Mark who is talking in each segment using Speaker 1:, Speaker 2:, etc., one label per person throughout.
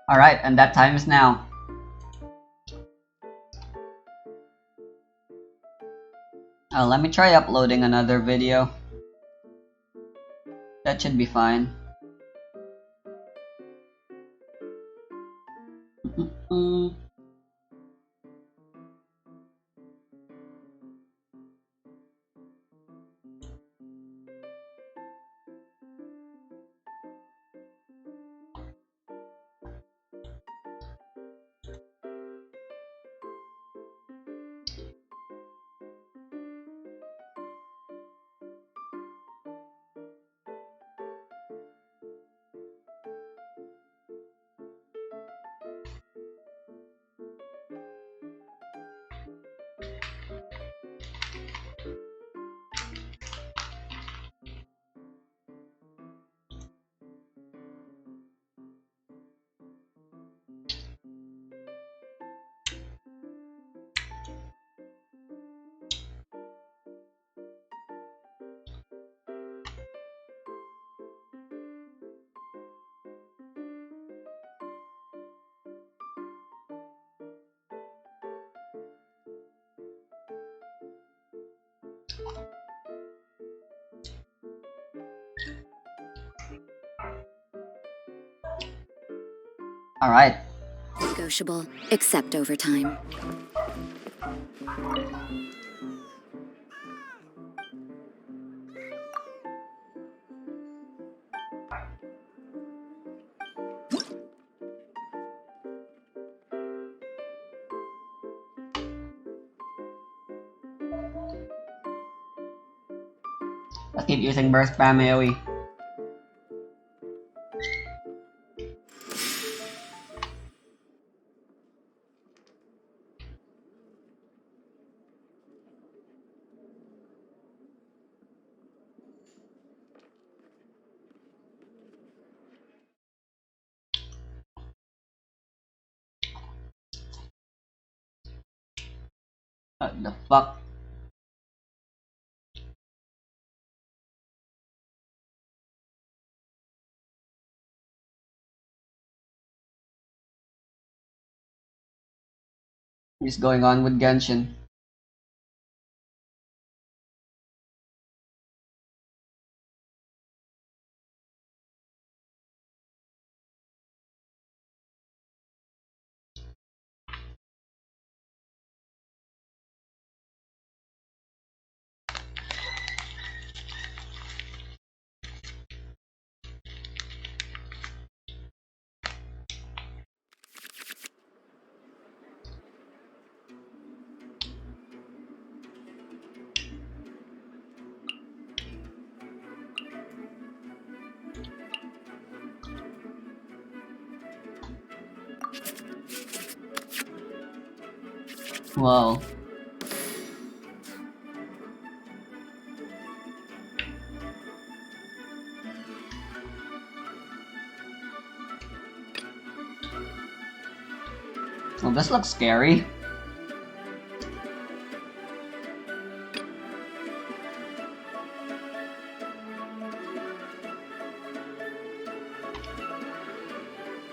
Speaker 1: Alright, and that time is now. Let me try uploading another video. That should be fine. Alright.
Speaker 2: Negotiable, except overtime.
Speaker 1: Let's keep using burst spam AoE. What the fuck? What is going on with Genshin? Whoa. Well, this looks scary.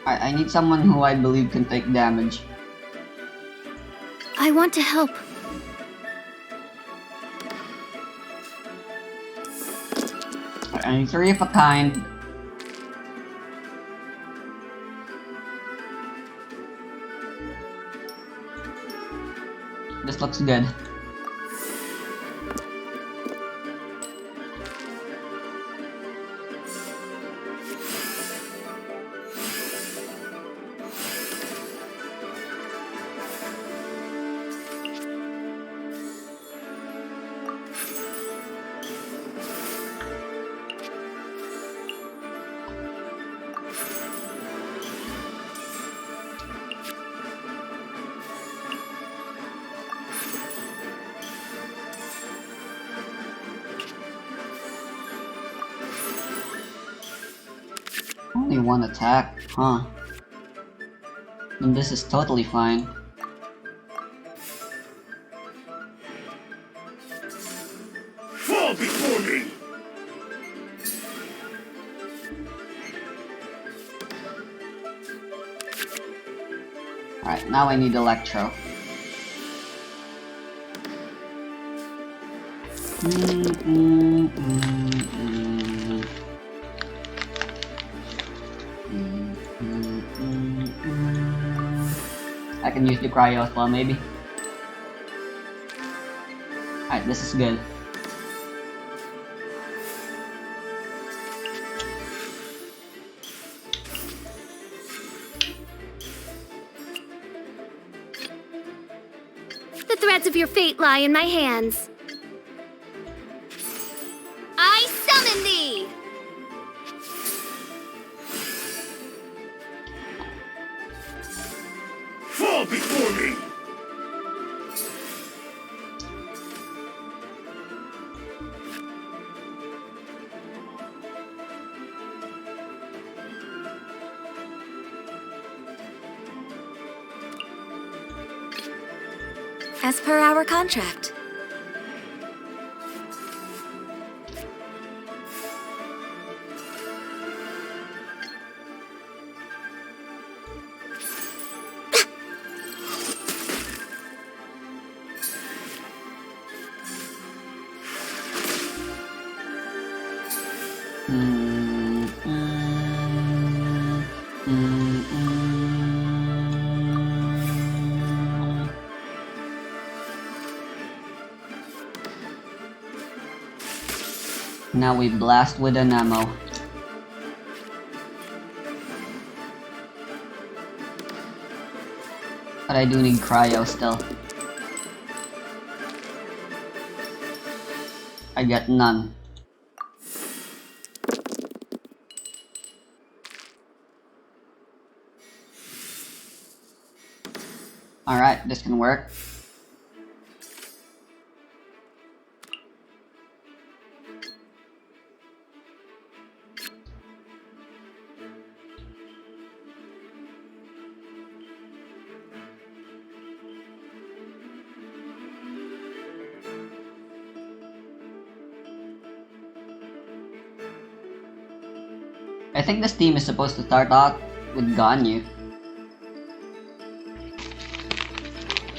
Speaker 1: I need someone who I believe can take damage.
Speaker 2: I want to help.
Speaker 1: I need 3 of a kind. This looks good. Only 1 attack, huh? And this is totally fine.
Speaker 3: Fall before me!
Speaker 1: Alright, now I need Electro. I can use the cryo as well, maybe. Alright, this is good.
Speaker 4: The threads of your fate lie in my hands. I summon thee!
Speaker 3: Fall before me!
Speaker 4: As per our contract.
Speaker 1: Now we blast with an ammo. But I do need cryo still. I get none. Alright, this can work. I think this team is supposed to start out with Ganyu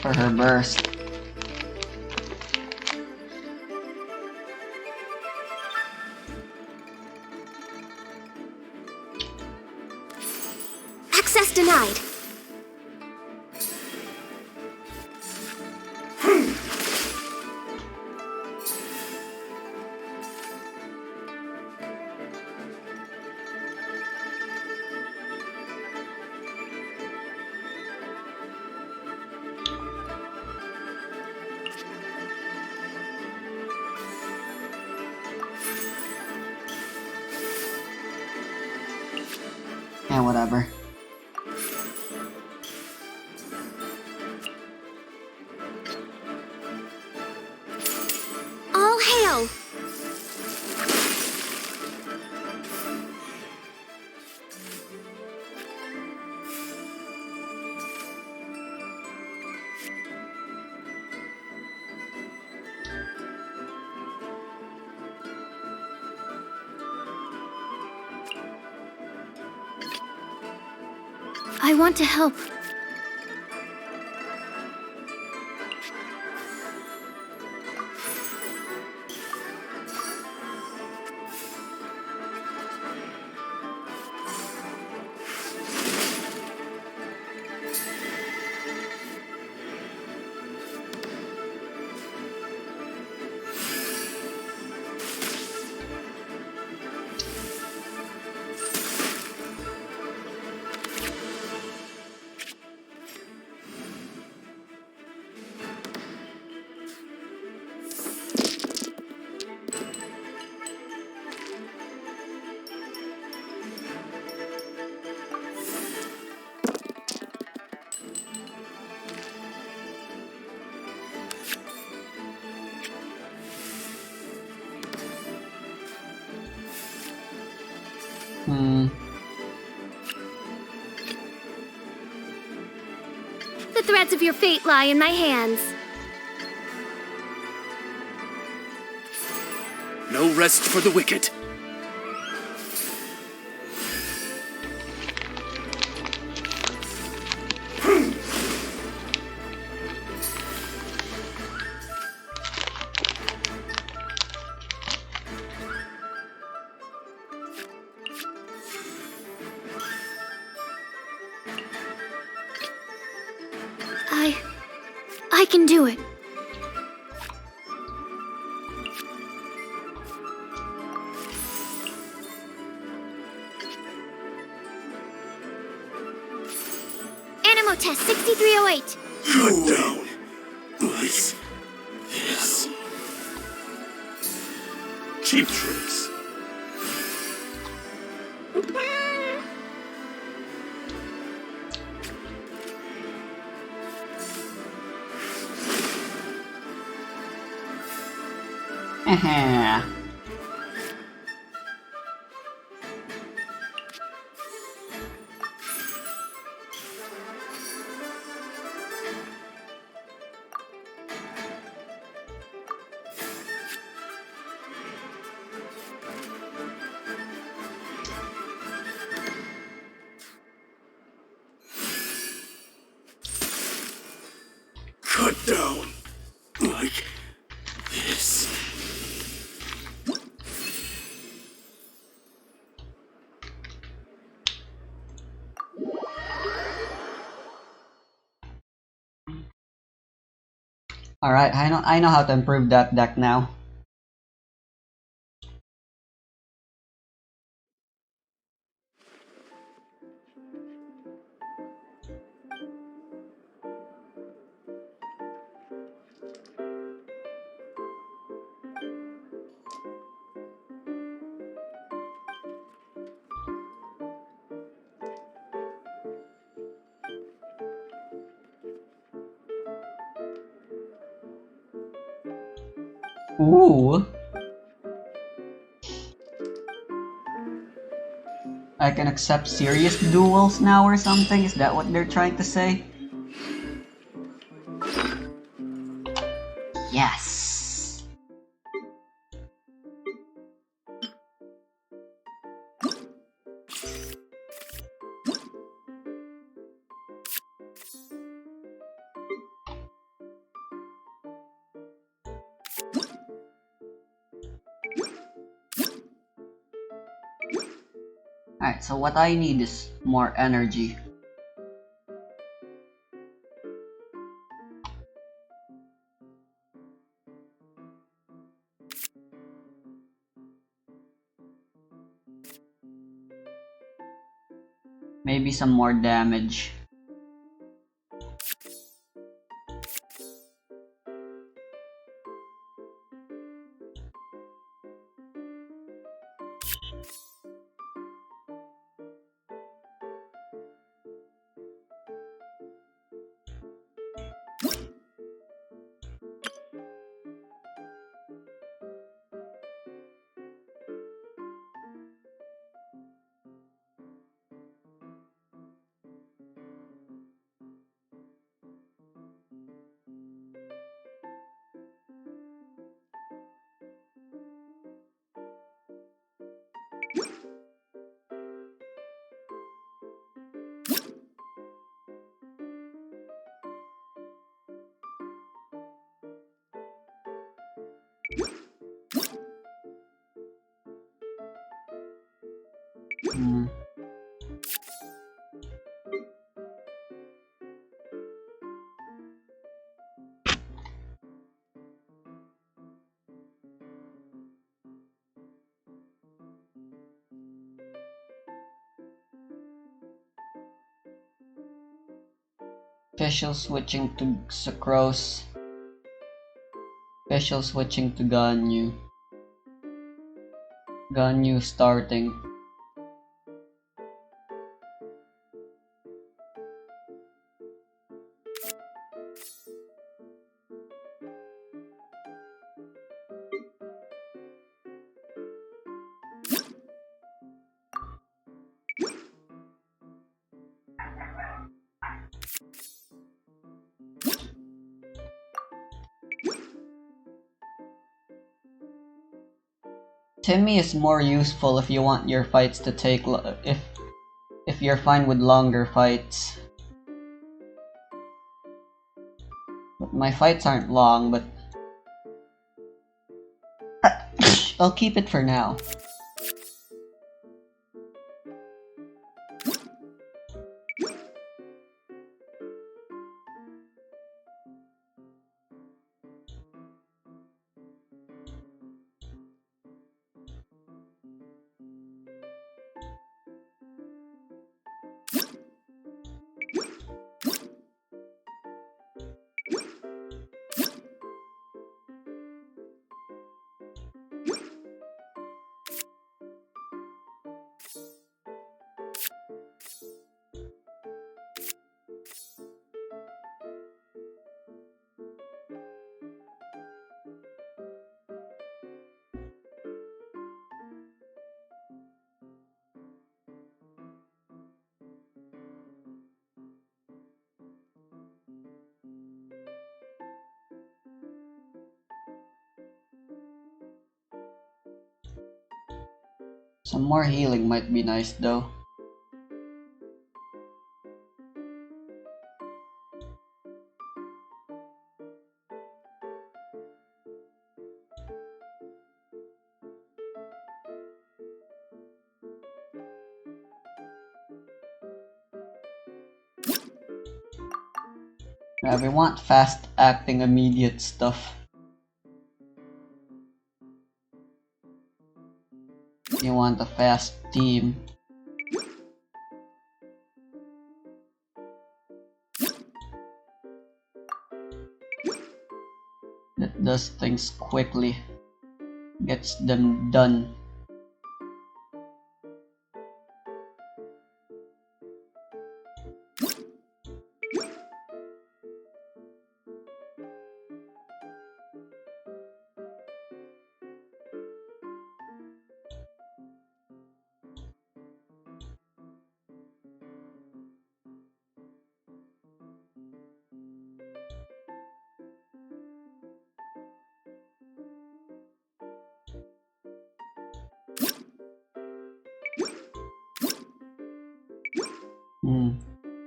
Speaker 1: for her burst.
Speaker 4: Access denied.
Speaker 1: Yeah, whatever.
Speaker 4: All hail! I want to help. The threads of your fate lie in my hands.
Speaker 3: No rest for the wicked.
Speaker 4: I can do it. Animo test 6308.
Speaker 3: Cut down. Like this. Cheap tricks.
Speaker 1: Heh.
Speaker 3: Cut down. Like this.
Speaker 1: Alright, I know how to improve that deck now. Ooh. I can accept serious duels now or something? Is that what they're trying to say? Yes! Alright, so what I need is more energy. Maybe some more damage. Hmm. Official switching to Sucrose. Official switching to Ganyu. Ganyu starting. Timmy is more useful if you want your fights to take if you're fine with longer fights. But my fights aren't long, but I'll keep it for now. Some more healing might be nice though. Yeah, we want fast acting immediate stuff. You want a fast team. That does things quickly. Gets them done.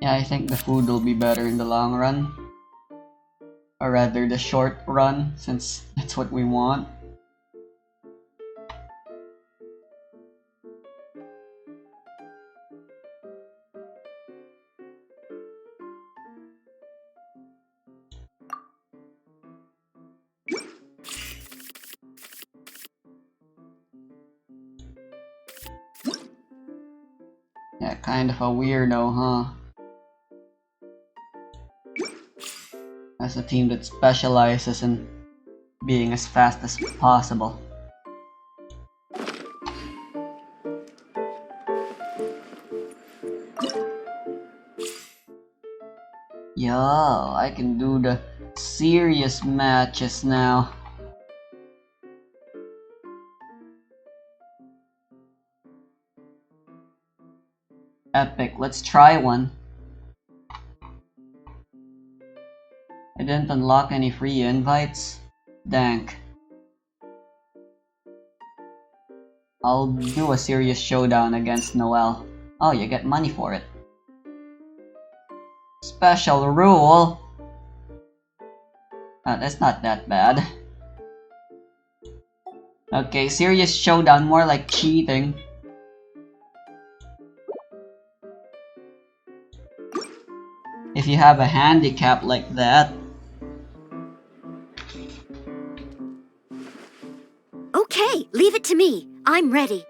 Speaker 1: Yeah, I think the food will be better in the long run. Or rather, the short run, since that's what we want. Yeah, kind of a weirdo, huh? As a team that specializes in being as fast as possible. Yo, I can do the serious matches now. Epic, let's try one. I didn't unlock any free invites? Dank. I'll do a serious showdown against Noelle. Oh, you get money for it. Special rule? That's not that bad. Okay, serious showdown, more like cheating. If you have a handicap like that.
Speaker 2: Okay, leave it to me. I'm ready.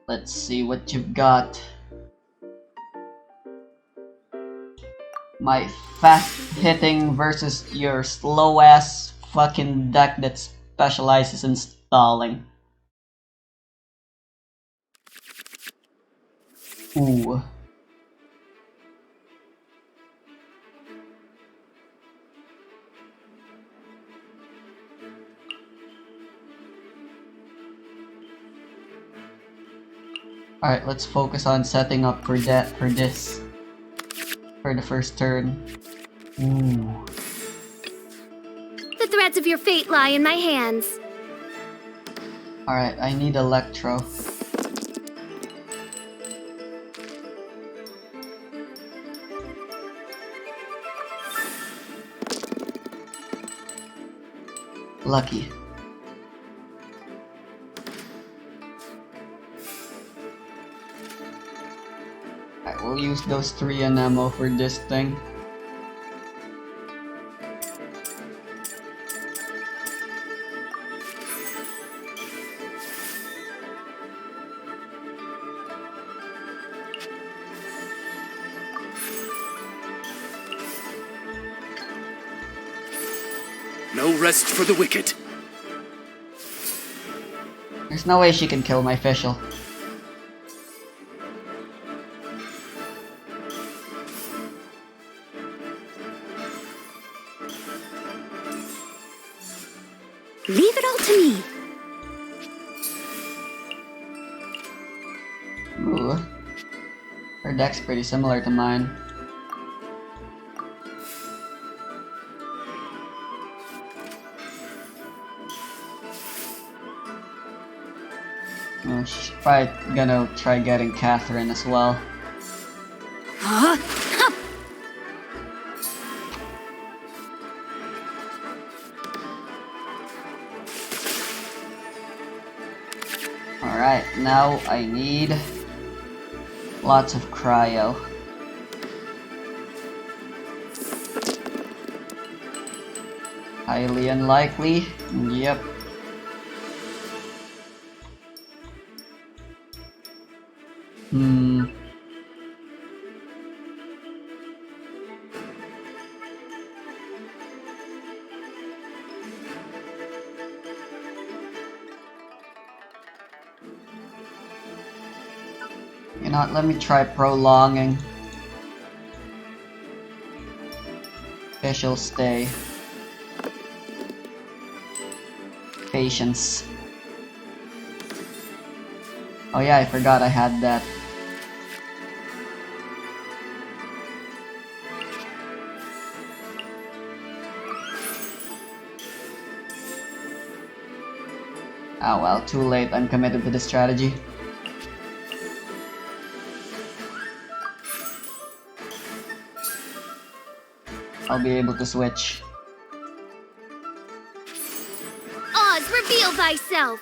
Speaker 1: Let's see what you've got. My fast hitting versus your slow ass fucking deck that specializes in stalling. Ooh. Alright, let's focus on setting up for this. For the first turn. Ooh.
Speaker 4: The threads of your fate lie in my hands.
Speaker 1: Alright, I need Electro. Lucky. Alright, we'll use those 3 ammo for this thing.
Speaker 3: No rest for the wicked.
Speaker 1: There's no way she can kill my Fischl.
Speaker 2: Leave it all to me.
Speaker 1: Ooh. Her deck's pretty similar to mine. She's probably gonna try getting Catherine as well.
Speaker 2: Huh?
Speaker 1: Alright, now I need lots of cryo. Highly unlikely. Yep. Hmm. You know what, let me try prolonging. Special stay. Patience. Oh yeah, I forgot I had that. Oh well, too late, I'm committed to this strategy. I'll be able to switch.
Speaker 4: Oz, reveal thyself!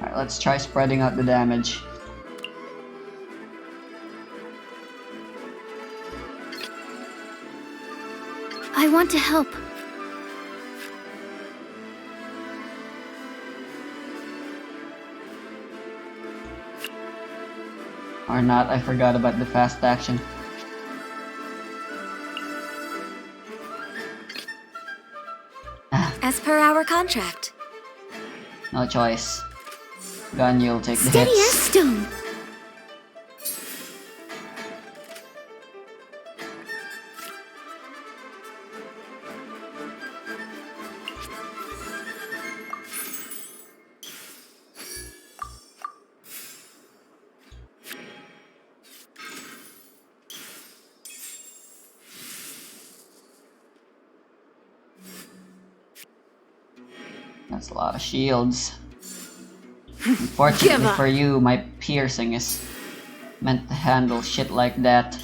Speaker 1: Alright, let's try spreading out the damage.
Speaker 4: I want to help.
Speaker 1: Or not, I forgot about the fast action.
Speaker 2: As per our contract.
Speaker 1: No choice. Ganyu'll take the
Speaker 2: Steady as
Speaker 1: hits.
Speaker 2: stone.
Speaker 1: That's a lot of shields. Unfortunately for you, my piercing is meant to handle shit like that.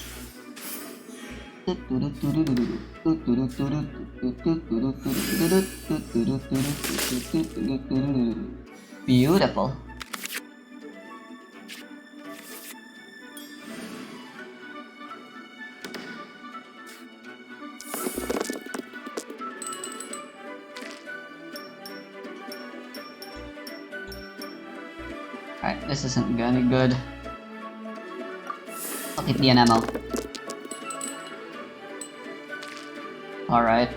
Speaker 1: Beautiful. Alright, this isn't gonna be good. I'll keep the ammo. Alright.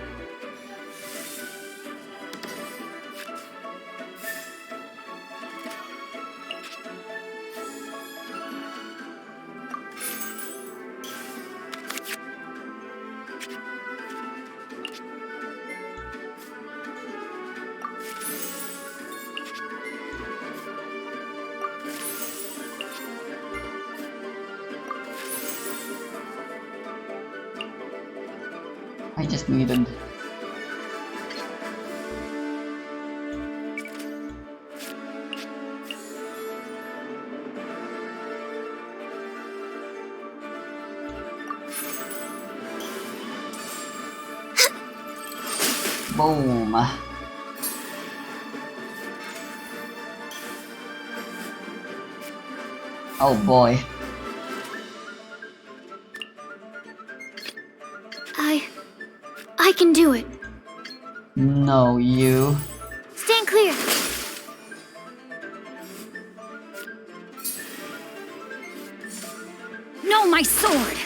Speaker 1: I just needed. Boom. Oh boy.
Speaker 4: I can do it.
Speaker 1: No, you.
Speaker 4: Stand clear.
Speaker 2: No, my sword!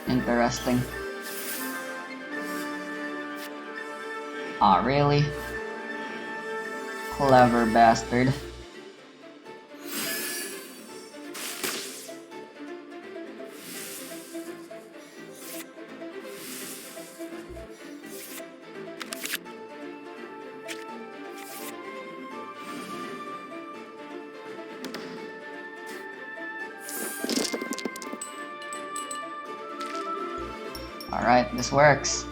Speaker 1: Interesting. Aw, really? Clever bastard. Alright, this works.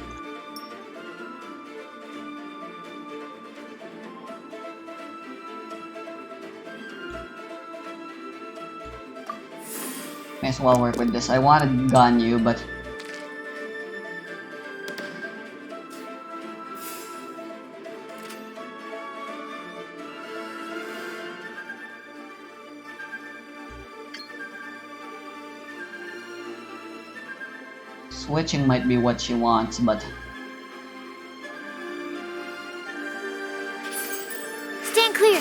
Speaker 1: May as well work with this. I wanted Ganyu, but switching might be what she wants, but
Speaker 4: Stand clear.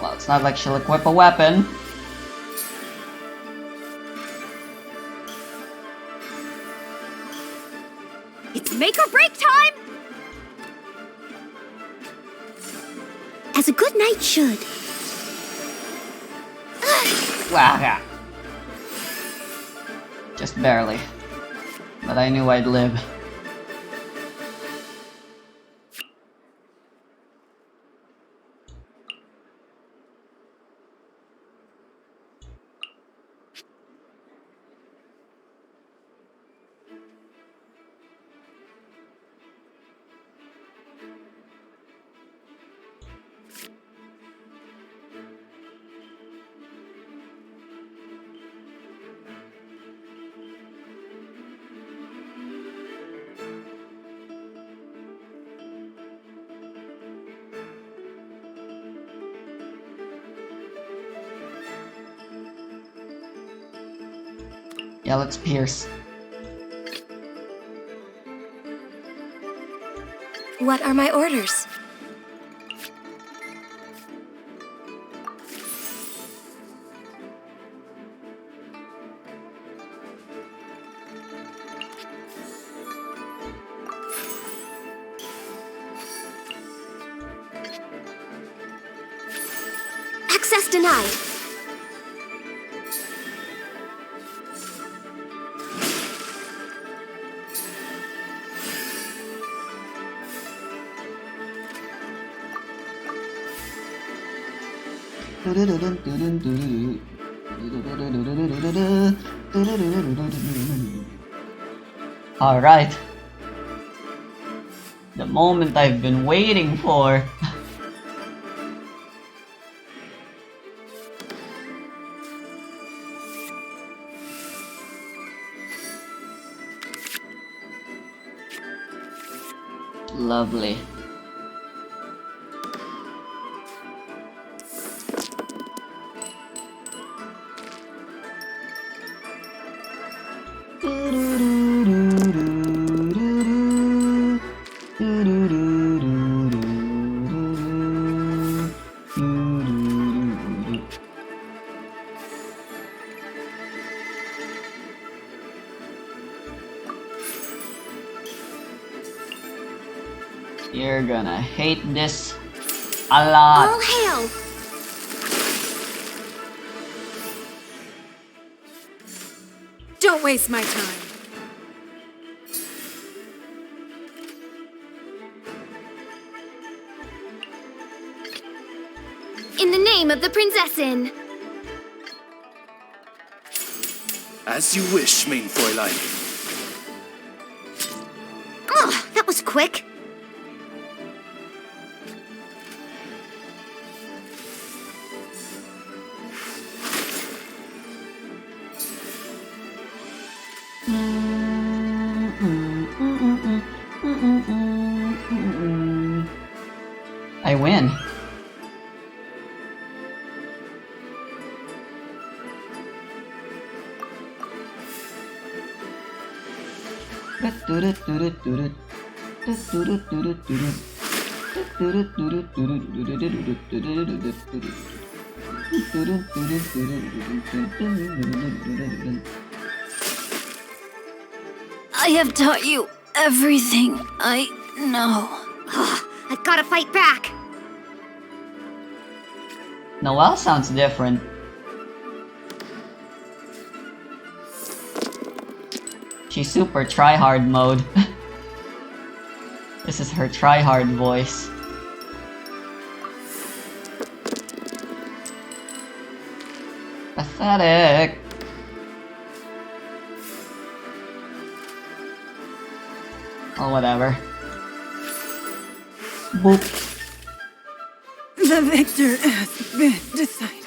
Speaker 1: well, it's not like she'll equip a weapon.
Speaker 2: It's make or break time!
Speaker 4: As a good knight should.
Speaker 1: Wah! Just barely. But I knew I'd live. Yeah, let's pierce.
Speaker 2: What are my orders?
Speaker 4: Access denied.
Speaker 1: Alright. The moment I've been waiting for. Lovely. You're gonna hate this a lot.
Speaker 4: All hail.
Speaker 2: Don't waste my time.
Speaker 4: In the name of the Prinzessin.
Speaker 3: As you wish, main Fräulein.
Speaker 4: Oh, that was quick.
Speaker 1: I win.
Speaker 2: I have taught you everything I know. I've gotta fight back!
Speaker 1: Noelle sounds different. She's super try-hard mode. This is her try-hard voice. Pathetic. Oh, whatever. Boop.
Speaker 5: The victor has been decided.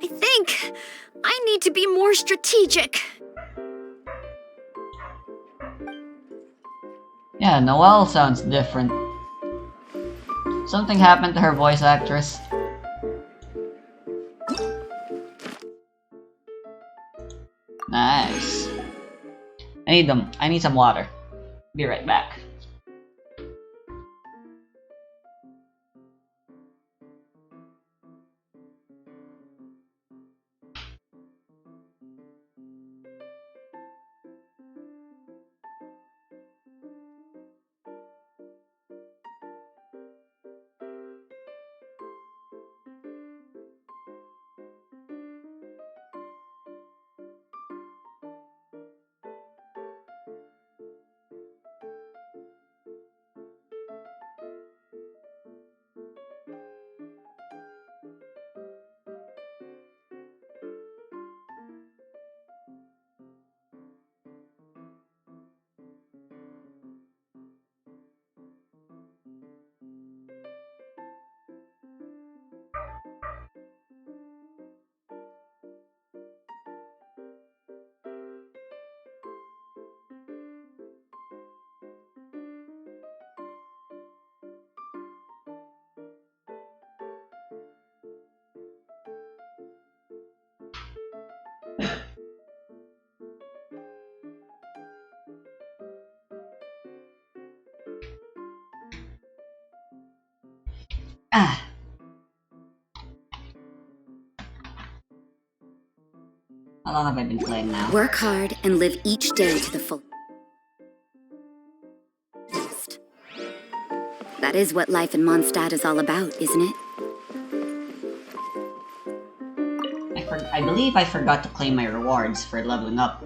Speaker 2: I think I need to be more strategic.
Speaker 1: Yeah, Noelle sounds different. Something happened to her voice actress. Nice. I need some water. Be right back. Ah. How long have I been playing now?
Speaker 6: Work hard and live each day to the fullest. That is what life in Mondstadt is all about, isn't it?
Speaker 1: I believe I forgot to claim my rewards for leveling up.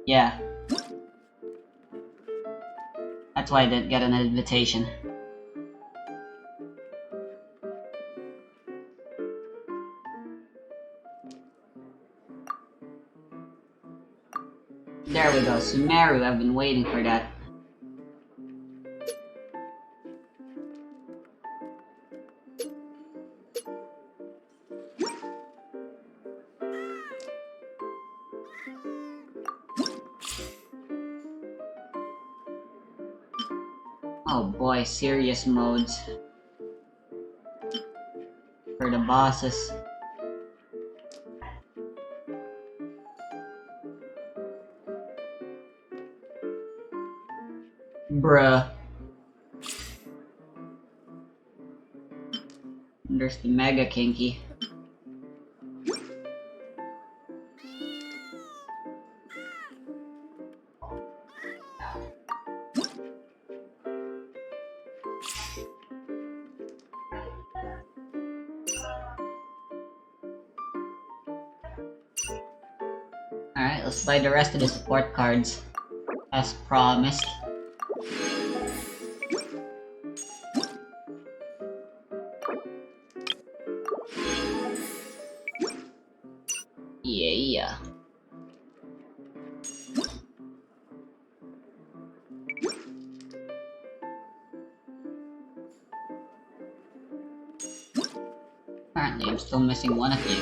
Speaker 1: Yeah. That's why I didn't get an invitation. There we go, Sumeru, I've been waiting for that. Oh boy, serious modes. For the bosses. Bruh. There's the Mega Kinky. Alright, let's buy the rest of the support cards. As promised. Yeah. Apparently, I'm still missing one of you.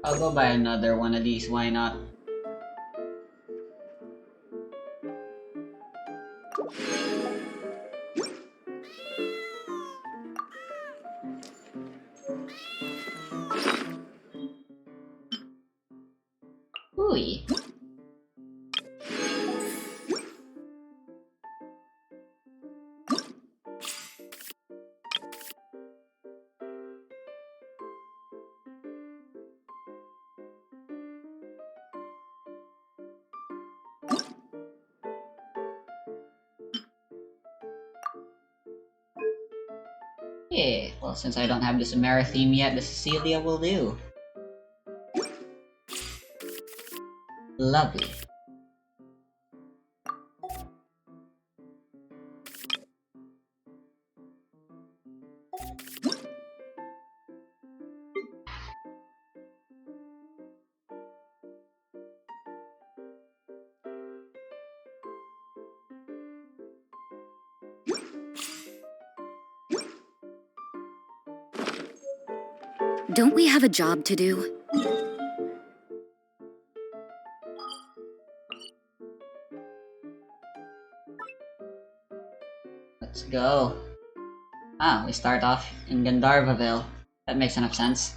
Speaker 1: I'll go buy another one of these, why not? Ooh. Yeah, well, since I don't have the Samara theme yet, the Cecilia will do. Lovely.
Speaker 6: Don't we have a job to do?
Speaker 1: Let's go. Ah, we start off in Gandharvaville. That makes enough sense.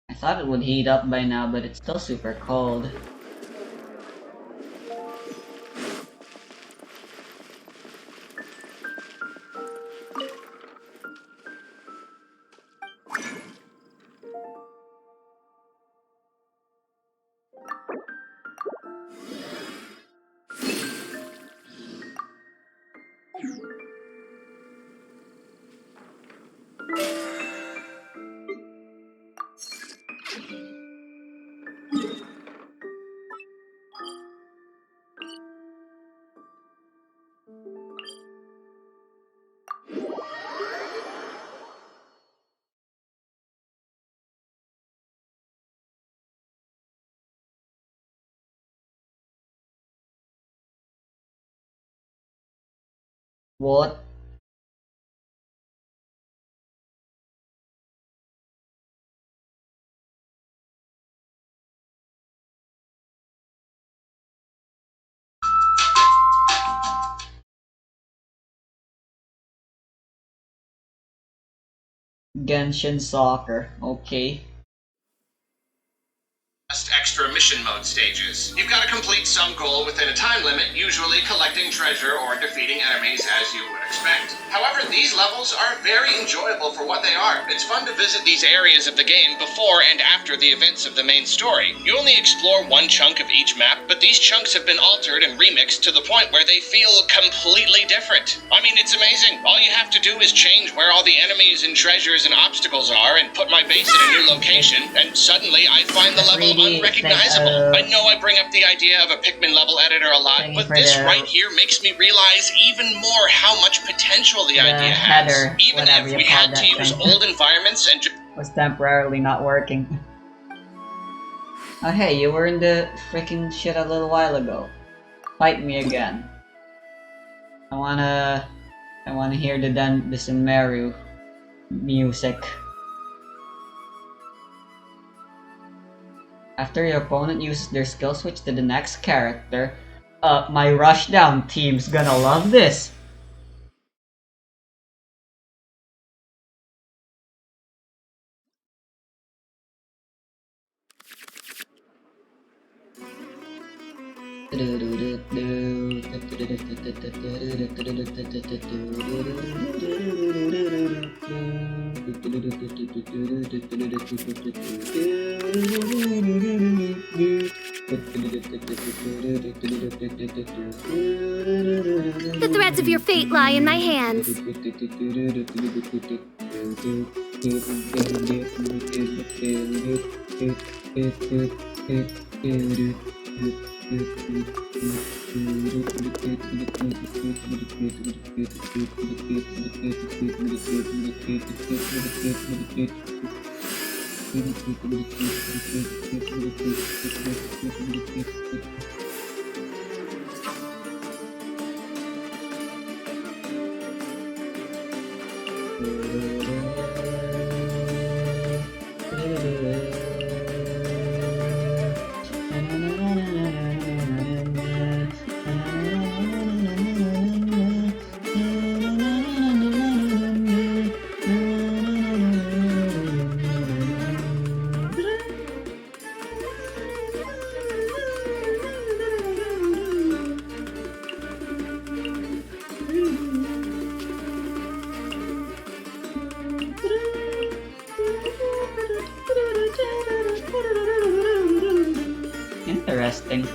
Speaker 1: I thought it would heat up by now, but it's still super cold. What? Genshin Soccer, okay.
Speaker 7: Extra mission mode stages. You've got to complete some goal within a time limit, usually collecting treasure or defeating enemies as you would expect. However, these levels are very enjoyable for what they are. It's fun to visit these areas of the game before and after the events of the main story. You only explore one chunk of each map, but these chunks have been altered and remixed to the point where they feel completely different. I mean, it's amazing. All you have to do is change where all the enemies and treasures and obstacles are and put my base in a new location, and suddenly I find the level unrecognizable. I know I bring up the idea of a Pikmin level editor a lot, but this right here makes me realize even more how much potential the idea has. Even if we had to use old environments and
Speaker 1: was temporarily not working. Oh hey, you were in the freaking shit a little while ago. Fight me again. I wanna hear the Sumeru music. After your opponent uses their skill switch to the next character, my rushdown team's gonna love this.
Speaker 4: The threads of your fate lie in my hands.
Speaker 1: Interesting.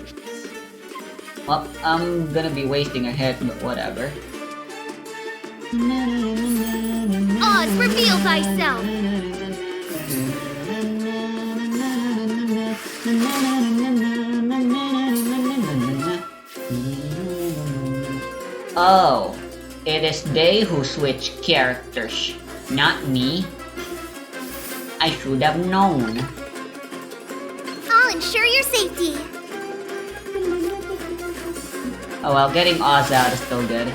Speaker 1: Well, I'm gonna be wasting a hit, but whatever.
Speaker 4: Oz, reveal thyself!
Speaker 1: Oh, it is they who switch characters, not me. I should have known.
Speaker 4: I'll ensure your safety.
Speaker 1: Oh well, getting Oz out is still good.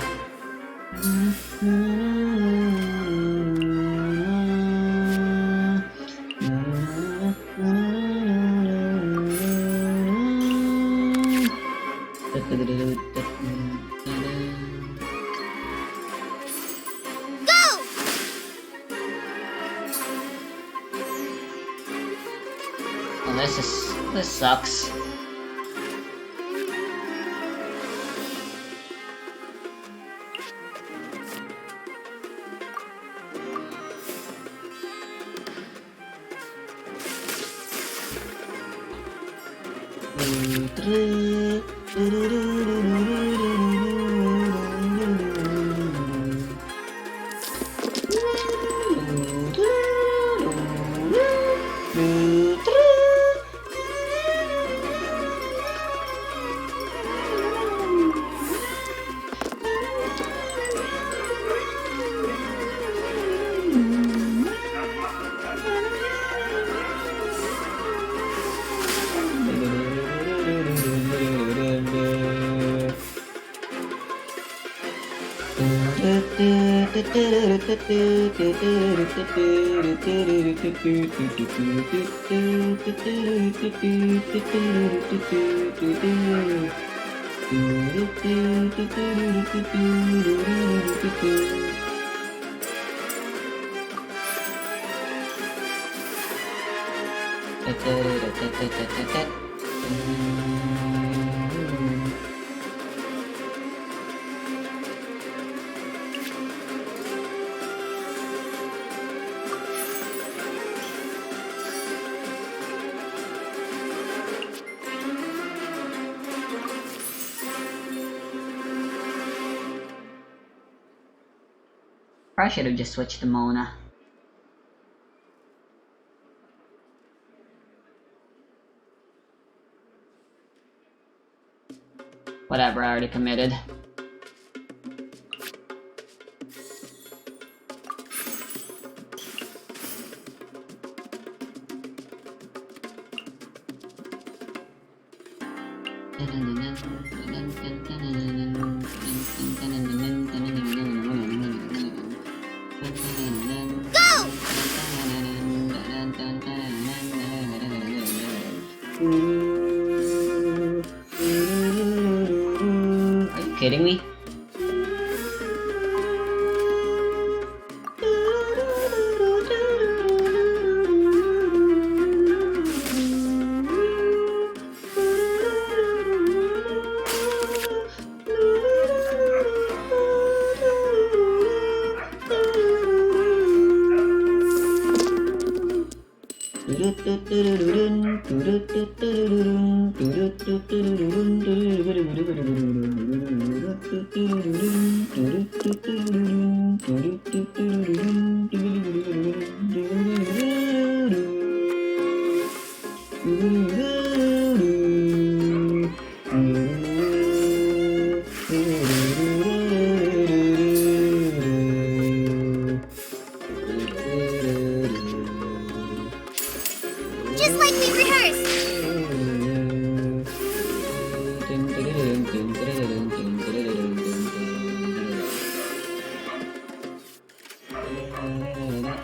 Speaker 1: Well, this sucks. I should have just switched to Mona. Whatever, I already committed. Are you kidding me?
Speaker 4: Just like we rehearsed.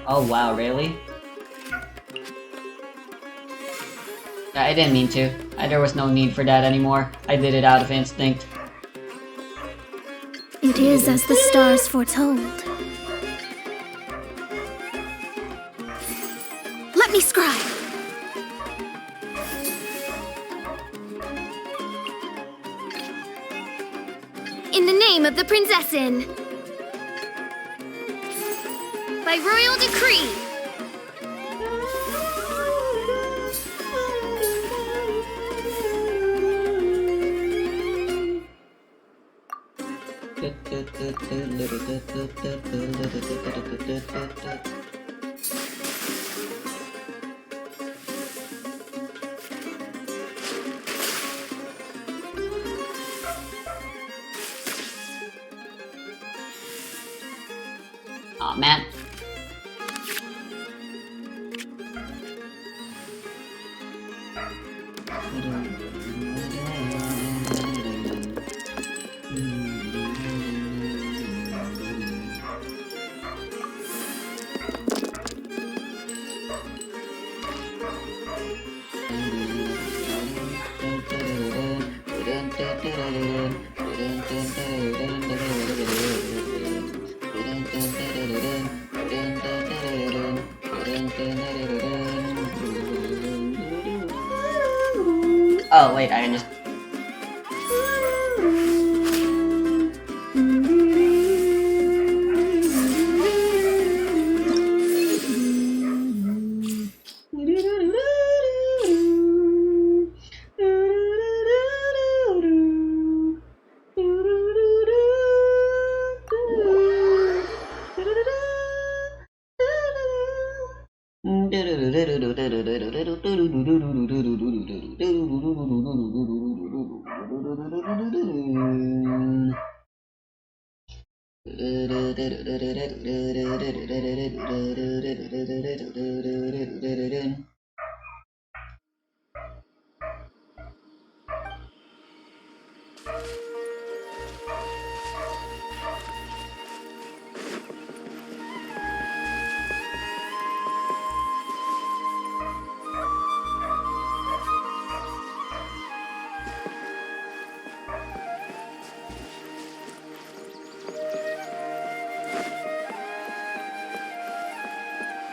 Speaker 1: Oh wow, really? I didn't mean to. There was no need for that anymore. I did it out of instinct.
Speaker 4: It is as the stars foretold.
Speaker 2: Let me scribe.
Speaker 4: In the name of the Prinzessin.
Speaker 2: By royal decree.
Speaker 1: Aw, man. Oh wait, I can just...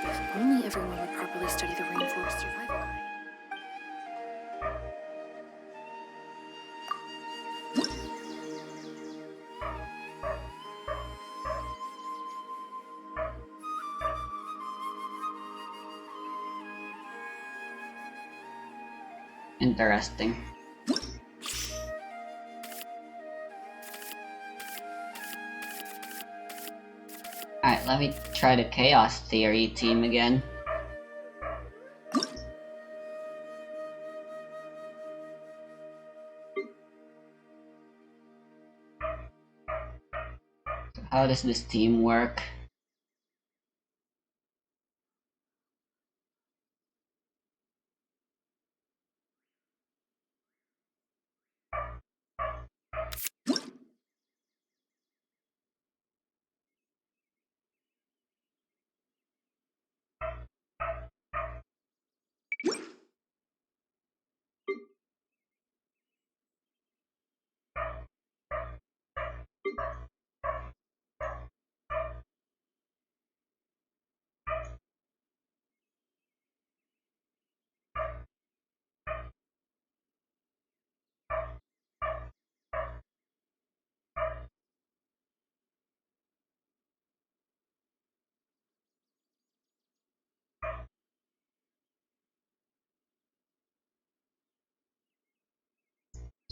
Speaker 2: If only everyone would properly study the rainforest survival guide.
Speaker 1: Interesting. Alright, let me try the Chaos Theory team again. So how does this team work?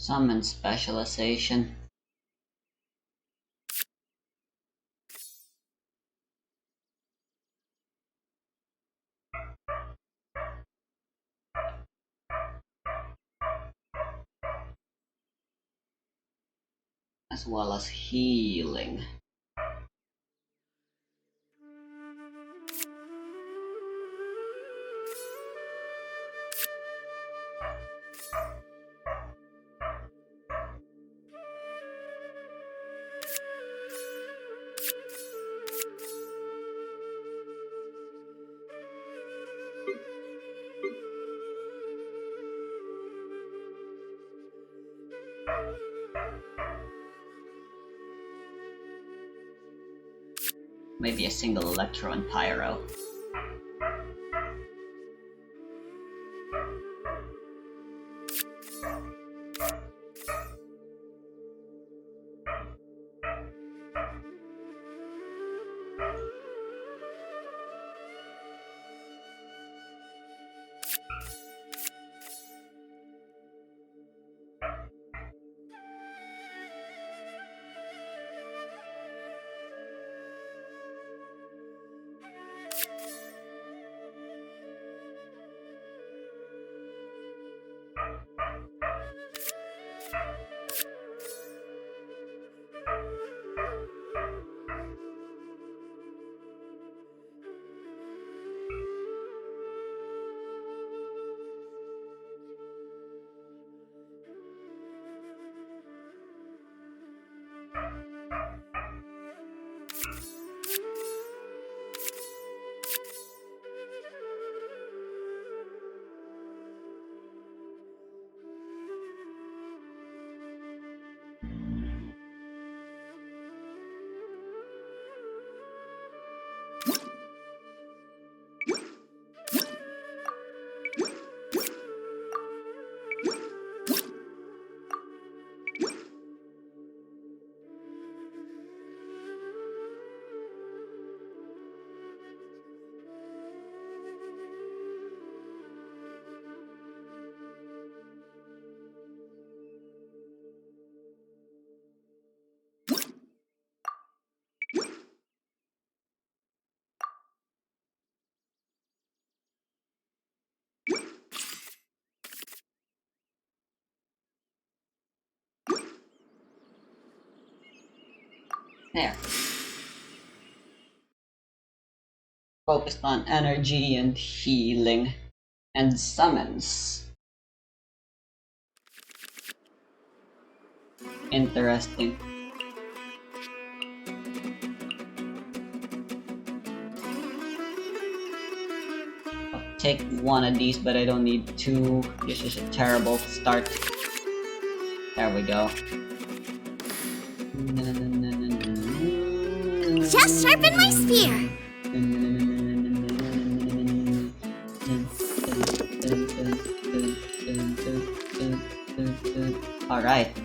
Speaker 1: Summon specialization. As well as healing. Maybe a single Electro and Pyro. There. Focused on energy and healing. And summons. Interesting. I'll take one of these, but I don't need two. This is a terrible start. There we go.
Speaker 4: Just sharpen my spear.
Speaker 1: Alright.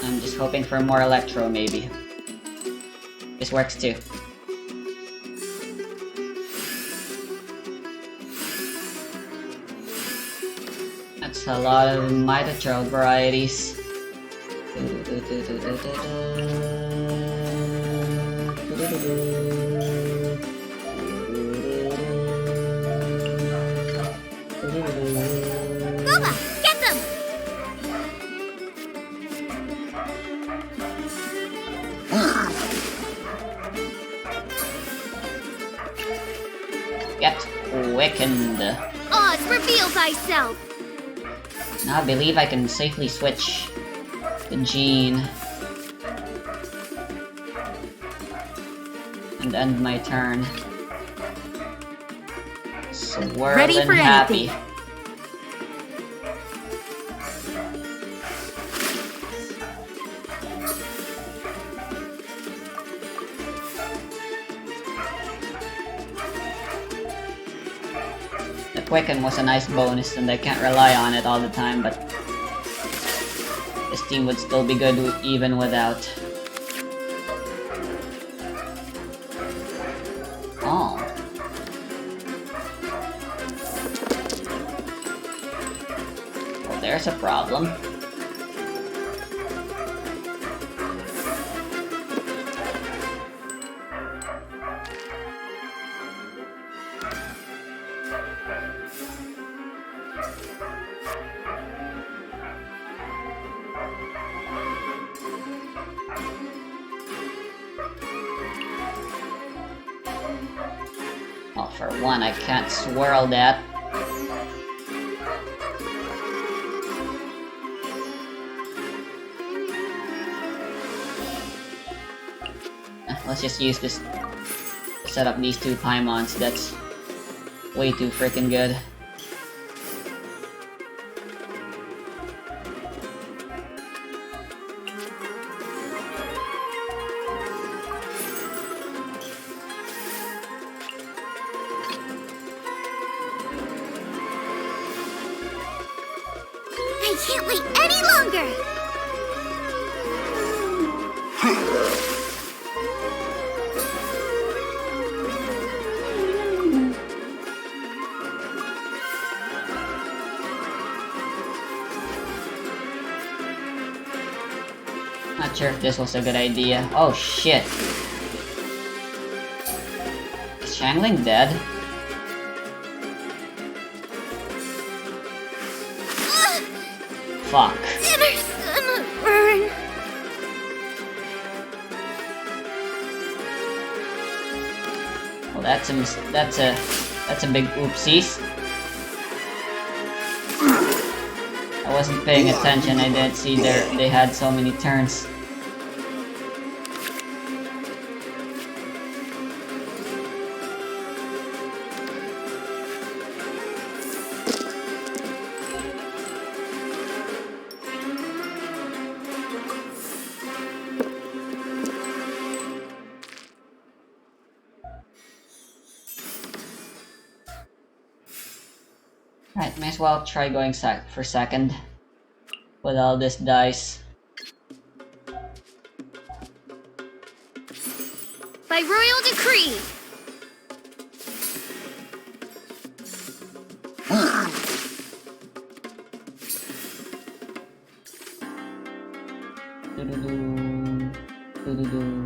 Speaker 1: I'm just hoping for more Electro, maybe. This works too. That's a lot of Mitochroid varieties.
Speaker 4: Boba, get them!
Speaker 1: Get quickened.
Speaker 4: Oz, reveal thyself!
Speaker 1: Now I believe I can safely switch the gene. And end my turn. Swirl
Speaker 5: Ready
Speaker 1: and
Speaker 5: for
Speaker 1: happy.
Speaker 5: anything.
Speaker 1: The Quicken was a nice bonus and I can't rely on it all the time, but this team would still be good even without. Oh. there's a problem. Well, for one, I can't swirl that. Let's just use this to set up these two Paimons. That's way too freaking good.
Speaker 4: I can't wait any longer!
Speaker 1: Not sure if this was a good idea. Oh shit. Is Shangling dead? Fuck.
Speaker 4: Dinner's gonna burn!
Speaker 1: Well, that's a big oopsies. I wasn't paying attention. I didn't see they had so many turns. Right, may as well try going for second with all this dice.
Speaker 4: By royal decree!
Speaker 1: Doo-doo-doo. Doo-doo-doo.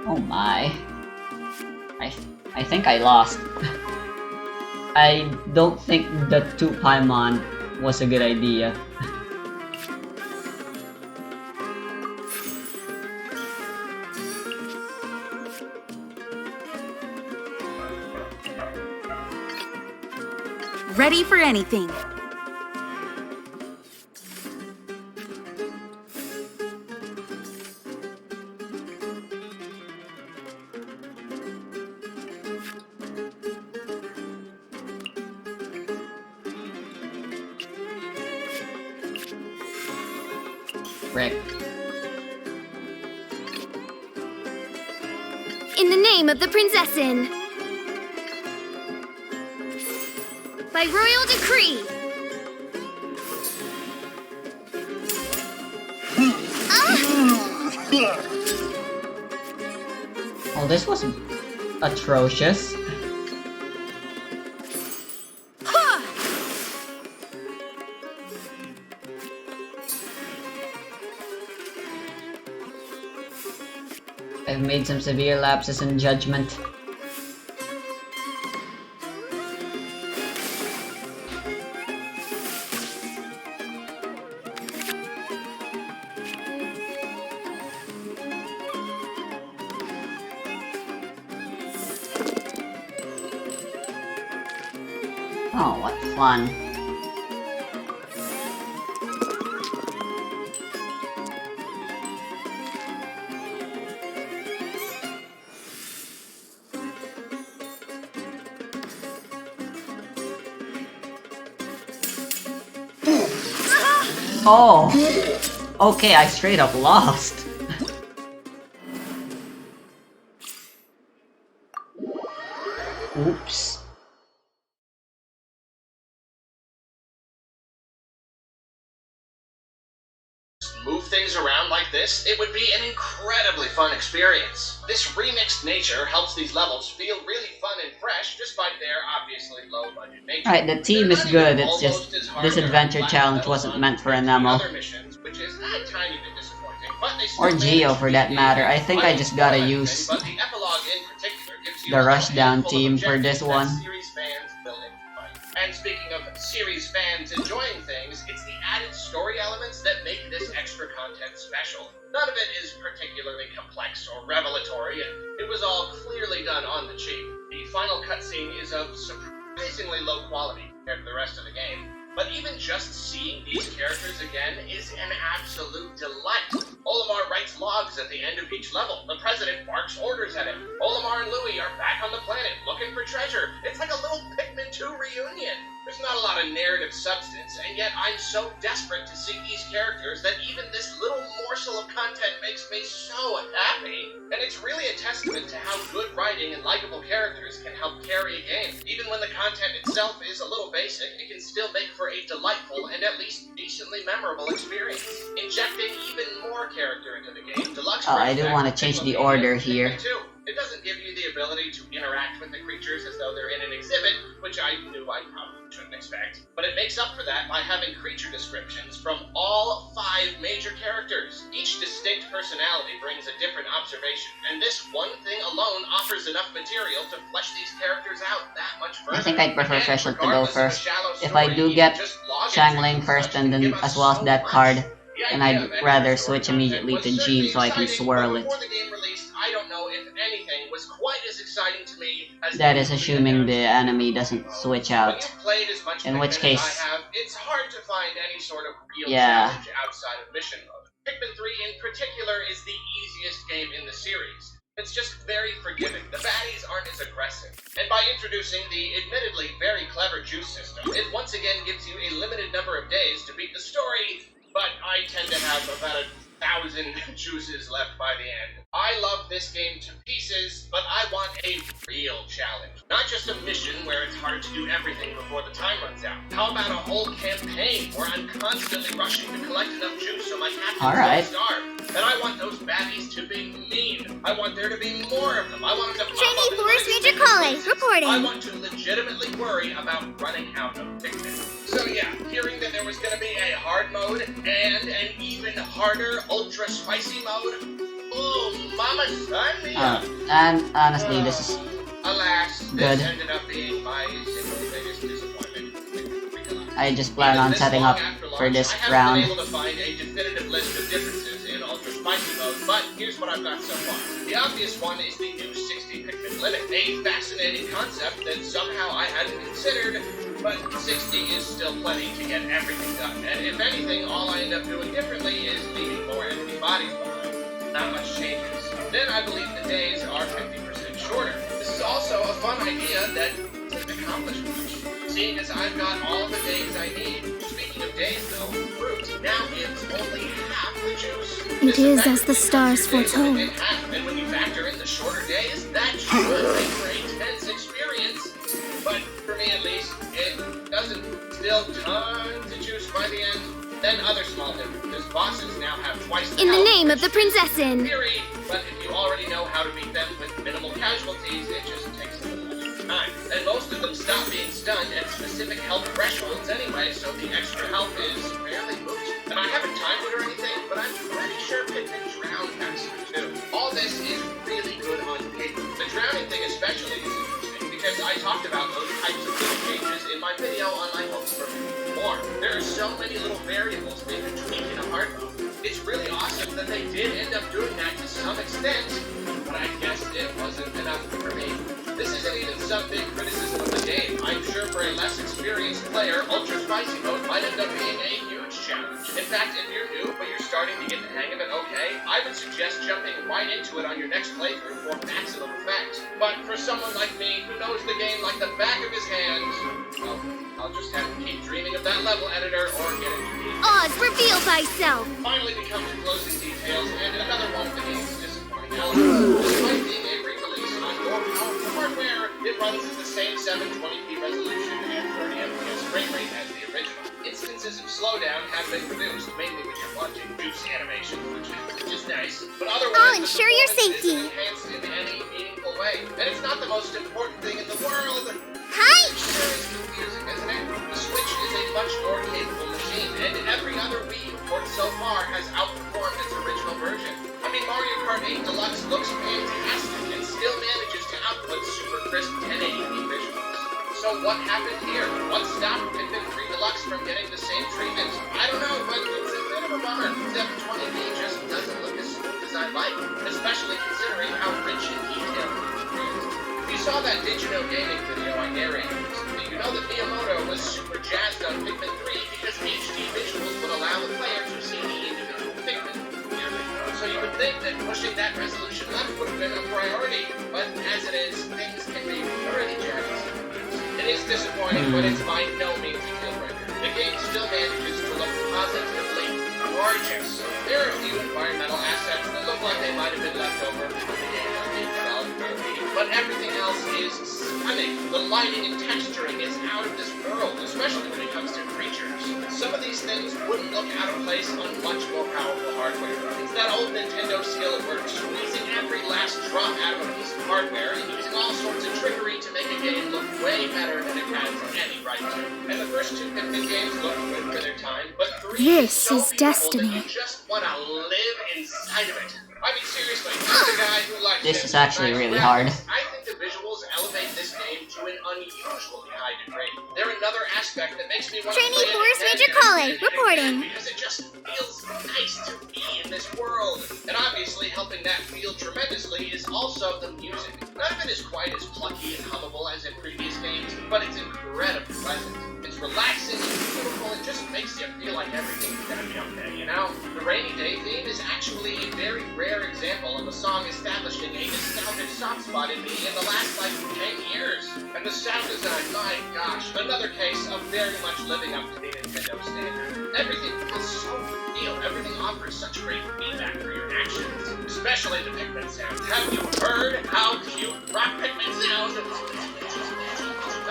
Speaker 1: Oh my. I think I lost. I don't think the 2 Paimon was a good idea.
Speaker 5: Ready for anything.
Speaker 1: Rick.
Speaker 4: In the name of the Princessin! By royal decree!
Speaker 1: Oh, this was atrocious. I've made some severe lapses in judgment. Oh, what fun. Oh! Okay, I straight up lost. Oops.
Speaker 7: move things around like this, it would be an incredibly fun experience. This remixed nature helps these levels feel really fun and fresh, despite their obviously low-budget nature.
Speaker 1: Alright, the team
Speaker 7: They're
Speaker 1: is
Speaker 7: not
Speaker 1: good,
Speaker 7: even
Speaker 1: it's just
Speaker 7: almost as hard
Speaker 1: this
Speaker 7: or
Speaker 1: adventure
Speaker 7: flat
Speaker 1: challenge
Speaker 7: as
Speaker 1: wasn't
Speaker 7: on
Speaker 1: meant for an
Speaker 7: the
Speaker 1: ammo.
Speaker 7: other missions, which is a tiny bit disappointing, but they still
Speaker 1: Or
Speaker 7: manage
Speaker 1: Geo
Speaker 7: to
Speaker 1: for
Speaker 7: beat
Speaker 1: that
Speaker 7: the
Speaker 1: matter. I think I just gotta
Speaker 7: everything,
Speaker 1: use
Speaker 7: but the epilogue in particular gives you
Speaker 1: the
Speaker 7: a
Speaker 1: Rushdown
Speaker 7: handful of
Speaker 1: team for this
Speaker 7: objectives
Speaker 1: one.
Speaker 7: that series fans will enjoy. And speaking of series fans enjoying things, it's the added story elements that make this extra content special. None of it is particularly complex or revelatory, and it was all clearly done on the cheap. The final cutscene is of surprisingly low quality compared to the rest of the game, but even just seeing these characters again is an absolute delight. Olimar writes logs at the end of each level. The president barks orders at him. Olimar and Louis are back on the planet looking for treasure. It's like a little Pikmin 2 reunion. There's not a lot of narrative substance, and yet I'm so desperate to see these characters that even this little morsel of content makes me so happy. And it's really a testament to how good writing and likable characters can help carry a game. Even when the content itself is a little basic, it can still make for a delightful and at least decently memorable experience. Injecting even more character into the game, Deluxe
Speaker 1: Oh, I do
Speaker 7: brings
Speaker 1: want
Speaker 7: back
Speaker 1: to change the
Speaker 7: Pikmin
Speaker 1: order
Speaker 7: and
Speaker 1: here.
Speaker 7: Pikmin 2. It doesn't give you the ability to interact with the creatures as though they're in an exhibit, which I knew I probably shouldn't expect. But it makes up for that by having creature descriptions from all 5 major characters. Each distinct personality brings a different observation, and this one thing alone offers enough material to flesh these characters out that much further.
Speaker 1: I think I'd prefer
Speaker 7: And
Speaker 1: Freshen to go
Speaker 7: regardless of a
Speaker 1: first.
Speaker 7: shallow
Speaker 1: If I
Speaker 7: story,
Speaker 1: do
Speaker 7: you
Speaker 1: get
Speaker 7: can just log
Speaker 1: Shangling
Speaker 7: into
Speaker 1: first
Speaker 7: such
Speaker 1: and
Speaker 7: to
Speaker 1: then
Speaker 7: give us
Speaker 1: as well as
Speaker 7: so
Speaker 1: that
Speaker 7: much.
Speaker 1: card,
Speaker 7: The
Speaker 1: and
Speaker 7: idea
Speaker 1: I'd
Speaker 7: of extra
Speaker 1: rather
Speaker 7: story
Speaker 1: switch
Speaker 7: content
Speaker 1: immediately
Speaker 7: was
Speaker 1: to
Speaker 7: certainly
Speaker 1: Gene so I can
Speaker 7: exciting,
Speaker 1: swirl
Speaker 7: but
Speaker 1: it.
Speaker 7: before the game released, I don't know if anything was quite as exciting to me as
Speaker 1: That
Speaker 7: the
Speaker 1: is
Speaker 7: movie
Speaker 1: assuming the
Speaker 7: announced.
Speaker 1: enemy doesn't switch
Speaker 7: When
Speaker 1: out.
Speaker 7: you've played as much
Speaker 1: In
Speaker 7: Pikmin
Speaker 1: which
Speaker 7: as
Speaker 1: case,
Speaker 7: I have, it's hard to find any sort of real
Speaker 1: yeah.
Speaker 7: challenge outside of mission mode. Pikmin 3 in particular is the easiest game in the series. It's just very forgiving. The baddies aren't as aggressive. And by introducing the admittedly very clever juice system, it once again gives you a limited number of days to beat the story, but I tend to have about 1,000 juices left by the end. I love this game to pieces, but I want a real challenge. Not just a mission where it's hard to do everything before the time runs out. How about a whole campaign where I'm constantly rushing to collect enough juice so my captains
Speaker 1: Alright.
Speaker 7: don't starve? And I want those baddies to be mean. I want there to be more of them. I want them to pop
Speaker 4: Trainee
Speaker 7: up in
Speaker 4: Forest Ranger
Speaker 7: unexpected
Speaker 4: College,
Speaker 7: places.
Speaker 4: reporting.
Speaker 7: I want to legitimately worry about running out of Pikmin. So yeah, hearing that there was going to be a hard mode and an even harder ultra spicy mode, oh, mama sign me up.
Speaker 1: And honestly, this is
Speaker 7: Alas,
Speaker 1: good.
Speaker 7: this ended up being my single biggest disappointment.
Speaker 1: I just plan on
Speaker 7: Even this
Speaker 1: setting
Speaker 7: long
Speaker 1: up
Speaker 7: after
Speaker 1: for
Speaker 7: launch,
Speaker 1: this
Speaker 7: I haven't
Speaker 1: round.
Speaker 7: been able to find a definitive list of differences in Ultra Spicy mode, but here's what I've got so far. The obvious one is the new 60 Pikmin limit, a fascinating concept that somehow I hadn't considered, but 60 is still plenty to get everything done, and if anything, all I end up doing differently is leaving more empty bodies behind. Not much changes. Then I believe the days are 50% shorter. This is also a fun idea that doesn't accomplish much, seeing as I've got all the days I need. Speaking of days, though, fruit now gives only half the juice.
Speaker 4: It is as the stars foretold.
Speaker 7: And when you factor in the shorter days, that should make for a tense experience. But for me at least, it doesn't. Still tons of juice by the end. Then other small differences. Bosses now have twice the
Speaker 4: In the
Speaker 7: health,
Speaker 4: name of
Speaker 7: which
Speaker 4: the
Speaker 7: is
Speaker 4: Princessin.
Speaker 7: theory, but if you already know how to beat them with minimal casualties, it just takes a little extra time. And most of them stop being stunned at specific health thresholds anyway, so the extra health is fairly moot. And I haven't timed it or anything, but I'm pretty sure Pikmin Drown has it too. All this is really good on paper. The drowning thing especially is interesting, because I talked about those types of little changes in my video on my hopes for more. There are so many little variables they could tweak in a hard mode. It's really awesome that they did end up doing that to some extent, but I guess it wasn't enough for me. This isn't even some big criticism of the game. I'm sure for a less experienced player, Ultra Spicy mode might end up being a huge challenge. In fact, if you're new, but you're starting to get the hang of it okay, I would suggest jumping right into it on your next playthrough for maximum effect. But for someone like me, who knows the game like the back of his hand, well, I'll just have to keep dreaming of that level editor or get into the
Speaker 4: Oz, reveal thyself.
Speaker 7: Finally, we come to closing details, and another one of the game's disappointing elements. Despite being a re-release on more powerful hardware, it runs at the same 720p resolution and 30 FPS frame rate as the original. Instances of slowdown have been reduced, mainly with your punching juicy animation, which is nice. But otherwise,
Speaker 4: I'll
Speaker 7: the
Speaker 4: ensure your
Speaker 7: performance
Speaker 4: safety.
Speaker 7: isn't enhanced in any meaningful way. And it's not the most important thing in the world.
Speaker 4: Hi!
Speaker 7: Sure is confusing, isn't it? The Switch is a much more capable machine, and every other Wii port so far has outperformed its original version. I mean, Mario Kart 8 Deluxe looks fantastic and still manages to output super crisp 1080p visuals. So what happened here? What stopped Pikmin 3 Deluxe from getting the same treatment? I don't know, but it's a bit of a bummer. 720p just doesn't look as smooth as I'd like, especially considering how rich and detailed the picture is. If you saw that Did You Know Gaming video I narrated, you know that Miyamoto was super jazzed on Pikmin 3 because HD visuals would allow the player to see the individual Pikmin. So you would think that pushing that resolution up would have been a priority, but as it is, things can be pretty jazzy. It is disappointing, but it's by no means a deal breaker. The game still manages to look positively gorgeous. There are a few environmental assets that look like they might have been left over from the game that being developed by Wii, but everything else is stunning. The lighting and texturing is out of this world, especially when it comes to creatures. Some of these things wouldn't look out of place on much more powerful hardware. It's that old Nintendo skill at work, squeezing every last drop out of a piece of hardware and using all sorts of trickery to make a game look way better than it has any right to. And the first two Pikmin games look good for their time, but 3
Speaker 4: This
Speaker 7: so
Speaker 4: is
Speaker 7: beautiful
Speaker 4: destiny.
Speaker 7: that you just want to live inside of it. I mean, seriously, I'm the guy who likes
Speaker 1: This
Speaker 7: it.
Speaker 1: is actually
Speaker 7: Nice
Speaker 1: really
Speaker 7: graphics.
Speaker 1: hard.
Speaker 7: I think the visuals elevate this game to an unusually high degree. They're another aspect that makes me want to
Speaker 4: Trainee
Speaker 7: play it
Speaker 4: Forest
Speaker 7: again
Speaker 4: Major
Speaker 7: and
Speaker 4: Colley,
Speaker 7: again and
Speaker 4: reporting.
Speaker 7: again because it just feels nice to be in this world. And obviously, helping that feel tremendously is also the music. None of it is quite as plucky and hummable as in previous games, but it's incredibly pleasant. It's relaxing and beautiful and just makes you feel like everything's gonna be okay, you know? The Rainy Day theme is actually a very rare example of a song establishing a nostalgic soft spot in me in the last, 10 years. And the sound design, my gosh, another case of very much living up to the Nintendo standard. Everything feels so real. Everything offers such great feedback for your actions, especially the Pikmin sound. Have you heard how cute Rock Pikmin sounds?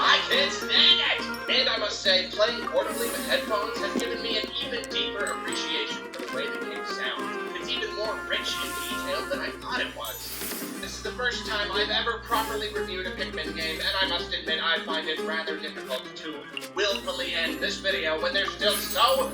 Speaker 7: I can't stand it! And I must say, playing portably with headphones has given me an even deeper appreciation for the way the game sounds. It's even more rich and detailed than I thought it was. This is the first time I've ever properly reviewed a Pikmin game, and I must admit I find it rather difficult to willfully end this video when there's still so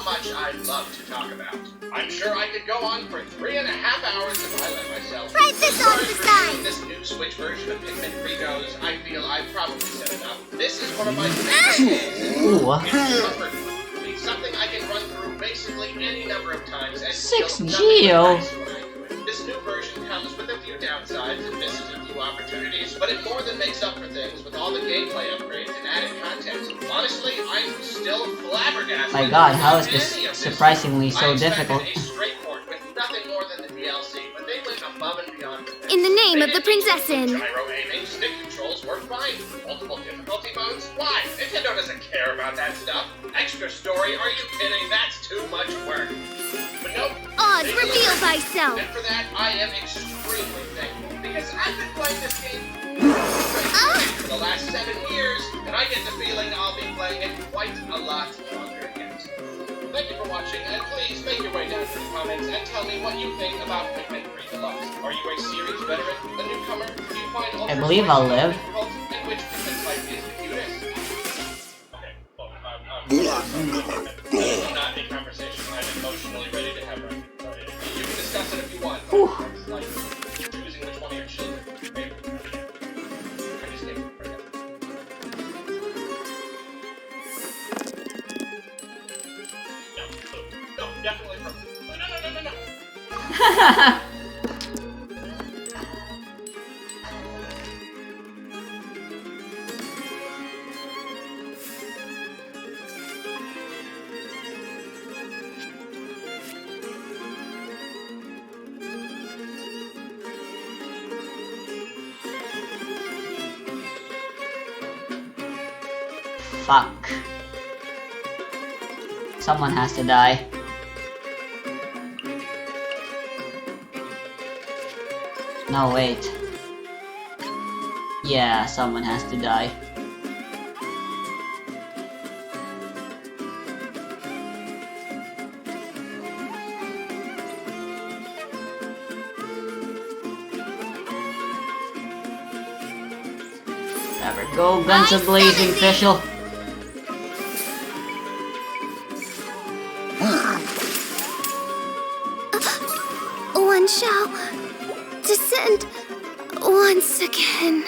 Speaker 7: much I'd love to talk about. I'm sure I could go on for 3.5 hours if I let myself.
Speaker 4: Right this off the side.
Speaker 7: This new Switch version of Pikmin 3 goes, I feel I've probably said enough. This is one of my favorite games.
Speaker 1: Ooh.
Speaker 7: It's comfort food. It's something I can run through basically any number of times and
Speaker 1: 6
Speaker 7: feel
Speaker 1: Geo.
Speaker 7: nothing but nice when I do it. This new version comes with a few downsides and misses a few opportunities, but it more than makes up for things with all the gameplay upgrades and added content. Honestly, I'm still flabbergasted.
Speaker 1: My god, how is
Speaker 7: with
Speaker 1: this
Speaker 7: any of
Speaker 1: surprisingly so
Speaker 7: I expected
Speaker 1: difficult?
Speaker 7: a straight port with nothing more than the DLC, but they went above and beyond with this.
Speaker 4: In the name
Speaker 7: They
Speaker 4: of the
Speaker 7: didn't use
Speaker 4: Princessin.
Speaker 7: Gyro aiming, stick controls work fine. Multiple difficulty modes? Why? Nintendo doesn't care about that stuff. Extra story? Are you kidding? That's too much work. But nope.
Speaker 4: Odds,
Speaker 7: They
Speaker 4: reveal
Speaker 7: delivered.
Speaker 4: thyself.
Speaker 7: And for that, I am extremely thankful because I've been playing this game for the last 7 years, and I get the feeling I'll be playing it quite a lot longer yet. Thank you for watching, and please make your way down to the comments and tell me what you think about Pikmin 3 Deluxe. Are you a series veteran, a newcomer? Do you find
Speaker 1: I believe I'll live.
Speaker 7: difficult? And which Pikmin type is the cutest? Okay, well, not a conversation I'm emotionally ready to have right now. You can discuss it if you want. It's like choosing which one of your children is your favorite. I just can't forget. No, definitely from. No.
Speaker 1: Fuck. Someone has to die. No, wait. Yeah, someone has to die. Ever go guns a-blazing, Fischl.
Speaker 4: One shall descend once again.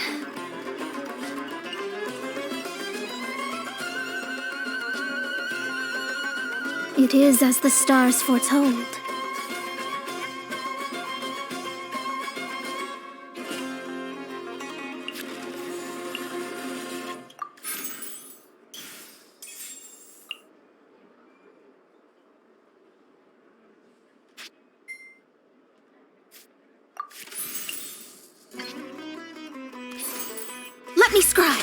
Speaker 4: It is as the stars foretold. Let me scribe.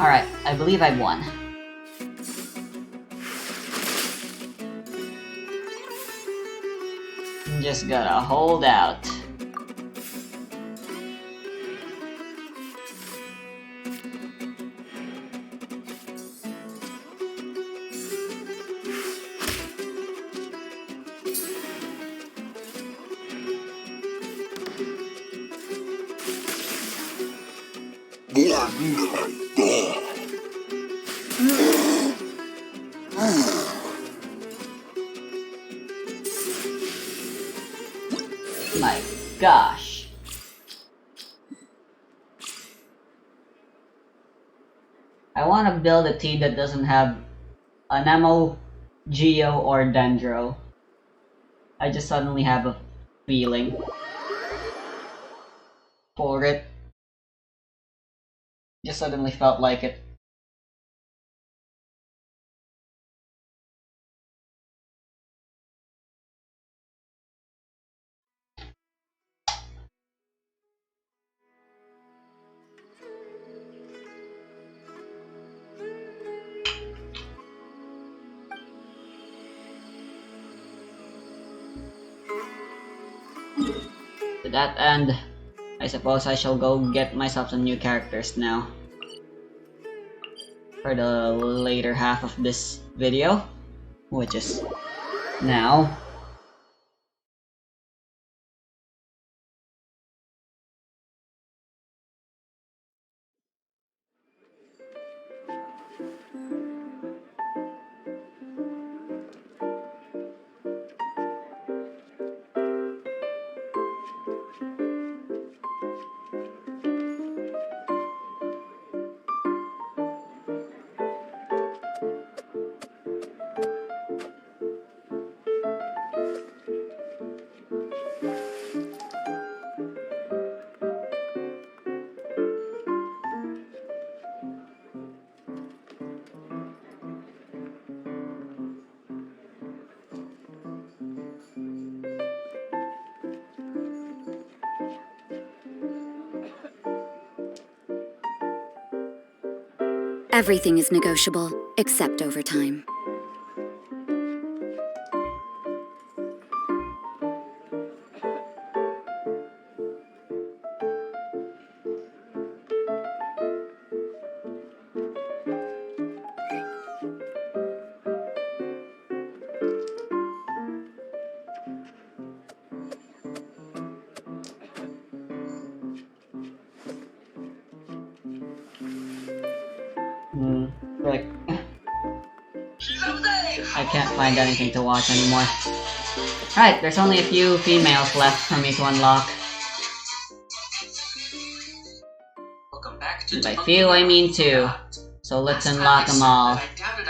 Speaker 1: Alright, I believe I won. Just gotta hold out. My gosh. I want to build a team that doesn't have Anemo, Geo, or Dendro. I just suddenly have a feeling for it. Just suddenly felt like it. To that end, I suppose I shall go get myself some new characters now. For the later half of this video, which is now.
Speaker 6: Everything is negotiable, except overtime.
Speaker 1: Like, I can't find anything to watch anymore. Right, there's only a few females left for me to unlock. And by few, I mean two. So let's unlock them all.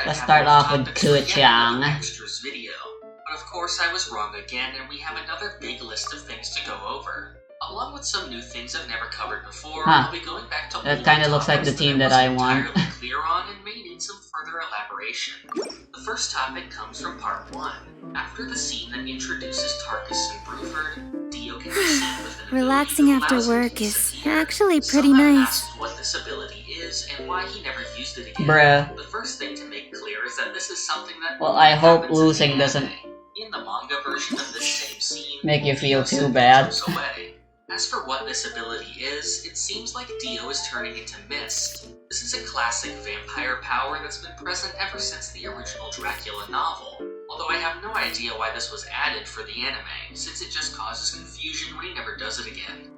Speaker 1: Let's start off with Kuchang.
Speaker 8: But of course I was wrong again, and we have another big list of things to go over. Along with some new things I've never covered before, I'll be going back to
Speaker 1: that kind of looks like the team that I want.
Speaker 8: entirely clear on and may need some further elaboration. The first topic comes from part 1. After the scene that introduces Tarkus and Bruford, Dio can be seen with an
Speaker 4: Relaxing
Speaker 8: ability that
Speaker 4: after
Speaker 8: allows him to
Speaker 4: work is
Speaker 8: disappear.
Speaker 4: actually pretty
Speaker 8: Some have
Speaker 4: nice.
Speaker 8: asked what this ability is and why he never used it again.
Speaker 1: Bruh.
Speaker 8: The first thing to make clear is that this is something that
Speaker 1: Well, I hope
Speaker 8: happens in
Speaker 1: losing
Speaker 8: the
Speaker 1: doesn't
Speaker 8: anime. In the manga version of this same scene,
Speaker 1: make you feel
Speaker 8: Dio
Speaker 1: too
Speaker 8: simply
Speaker 1: bad.
Speaker 8: goes away. As for what this ability is, it seems like Dio is turning into mist. This is a classic vampire power that's been present ever since the original Dracula novel, although I have no idea why this was added for the anime, since it just causes confusion when he never does it again.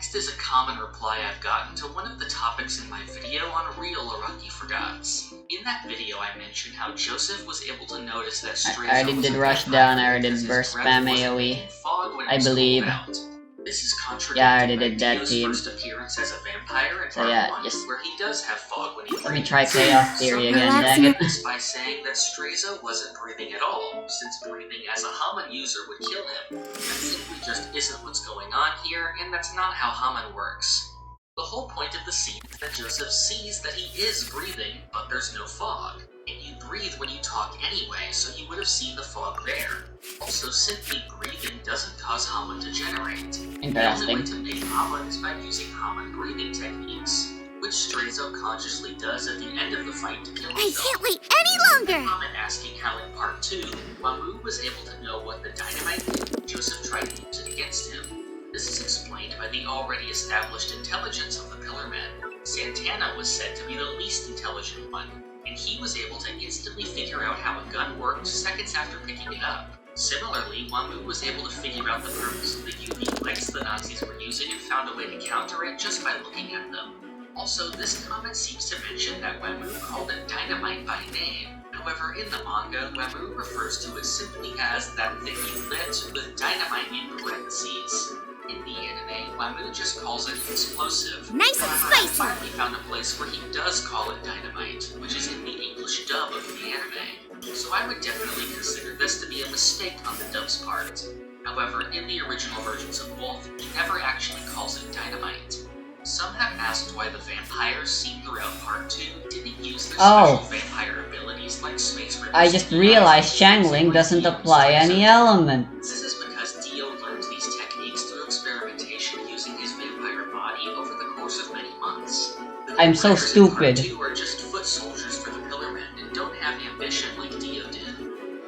Speaker 8: Next is a common reply I've gotten to one of the topics in my video on real Araki Forgots. In that video I mentioned how Joseph was able to notice that Straizo
Speaker 1: I already
Speaker 8: was
Speaker 1: did
Speaker 8: a
Speaker 1: rush
Speaker 8: vampire
Speaker 1: down, I already
Speaker 8: because
Speaker 1: did
Speaker 8: his
Speaker 1: burst
Speaker 8: breath
Speaker 1: spam
Speaker 8: wasn't
Speaker 1: AoE.
Speaker 8: in fog when it
Speaker 1: I
Speaker 8: was
Speaker 1: believe.
Speaker 8: cooled out. This is contradicted
Speaker 1: Yeah, I already
Speaker 8: by
Speaker 1: did that
Speaker 8: Dio's
Speaker 1: team.
Speaker 8: first appearance as a vampire in
Speaker 1: So
Speaker 8: part
Speaker 1: yeah,
Speaker 8: 1,
Speaker 1: just
Speaker 8: where he does have fog when he
Speaker 1: let me
Speaker 8: breathes.
Speaker 1: try Chaos Theory
Speaker 8: Some
Speaker 1: again,
Speaker 8: have
Speaker 1: dang it.
Speaker 8: this by saying that Straizo wasn't breathing at all, since breathing as a Haman user would kill him. That simply just isn't what's going on here, and that's not how Haman works. The whole point of the scene is that Joseph sees that he is breathing, but there's no fog. And you breathe when you talk anyway, so you would have seen the fog there. Also, simply breathing doesn't cause Haman to generate. The only way
Speaker 1: Interesting.
Speaker 8: to make Haman is by using Haman breathing techniques, which Straizo consciously does at the end of the fight to kill
Speaker 4: I
Speaker 8: himself.
Speaker 4: can't wait any longer!
Speaker 8: Haman asking how in part 2, Wamu was able to know what the dynamite did, Joseph tried to use it against him. This is explained by the already established intelligence of the Pillarmen. Santana was said to be the least intelligent one, and he was able to instantly figure out how a gun worked seconds after picking it up. Similarly, Wamu was able to figure out the purpose of the UV lights the Nazis were using and found a way to counter it just by looking at them. Also, this comment seems to mention that Wamu called it dynamite by name. However, in the manga, Wamu refers to it simply as that thing you lit with dynamite in parentheses. In the anime, Wamu just calls it explosive.
Speaker 4: Nice and
Speaker 8: However, I
Speaker 4: spicy!
Speaker 8: finally found a place where he does call it dynamite, which is in the English dub of the anime. So I would definitely consider this to be a mistake on the dub's part. However, in the original versions of both, he never actually calls it dynamite. Some have asked why the vampires seen throughout part 2 didn't use their special vampire abilities like Space River's
Speaker 1: I just
Speaker 8: DI
Speaker 1: realized
Speaker 8: techniques
Speaker 1: Shangling
Speaker 8: like
Speaker 1: doesn't
Speaker 8: Dio's
Speaker 1: apply
Speaker 8: types
Speaker 1: any
Speaker 8: of-
Speaker 1: elements.
Speaker 8: This is because Dio learned these techniques through experimentation using his vampire body over the course of many months. The
Speaker 1: I'm so
Speaker 8: vampires in part
Speaker 1: stupid.
Speaker 8: 2 are just foot soldiers for the Pillarmen and don't have ambition like Dio did.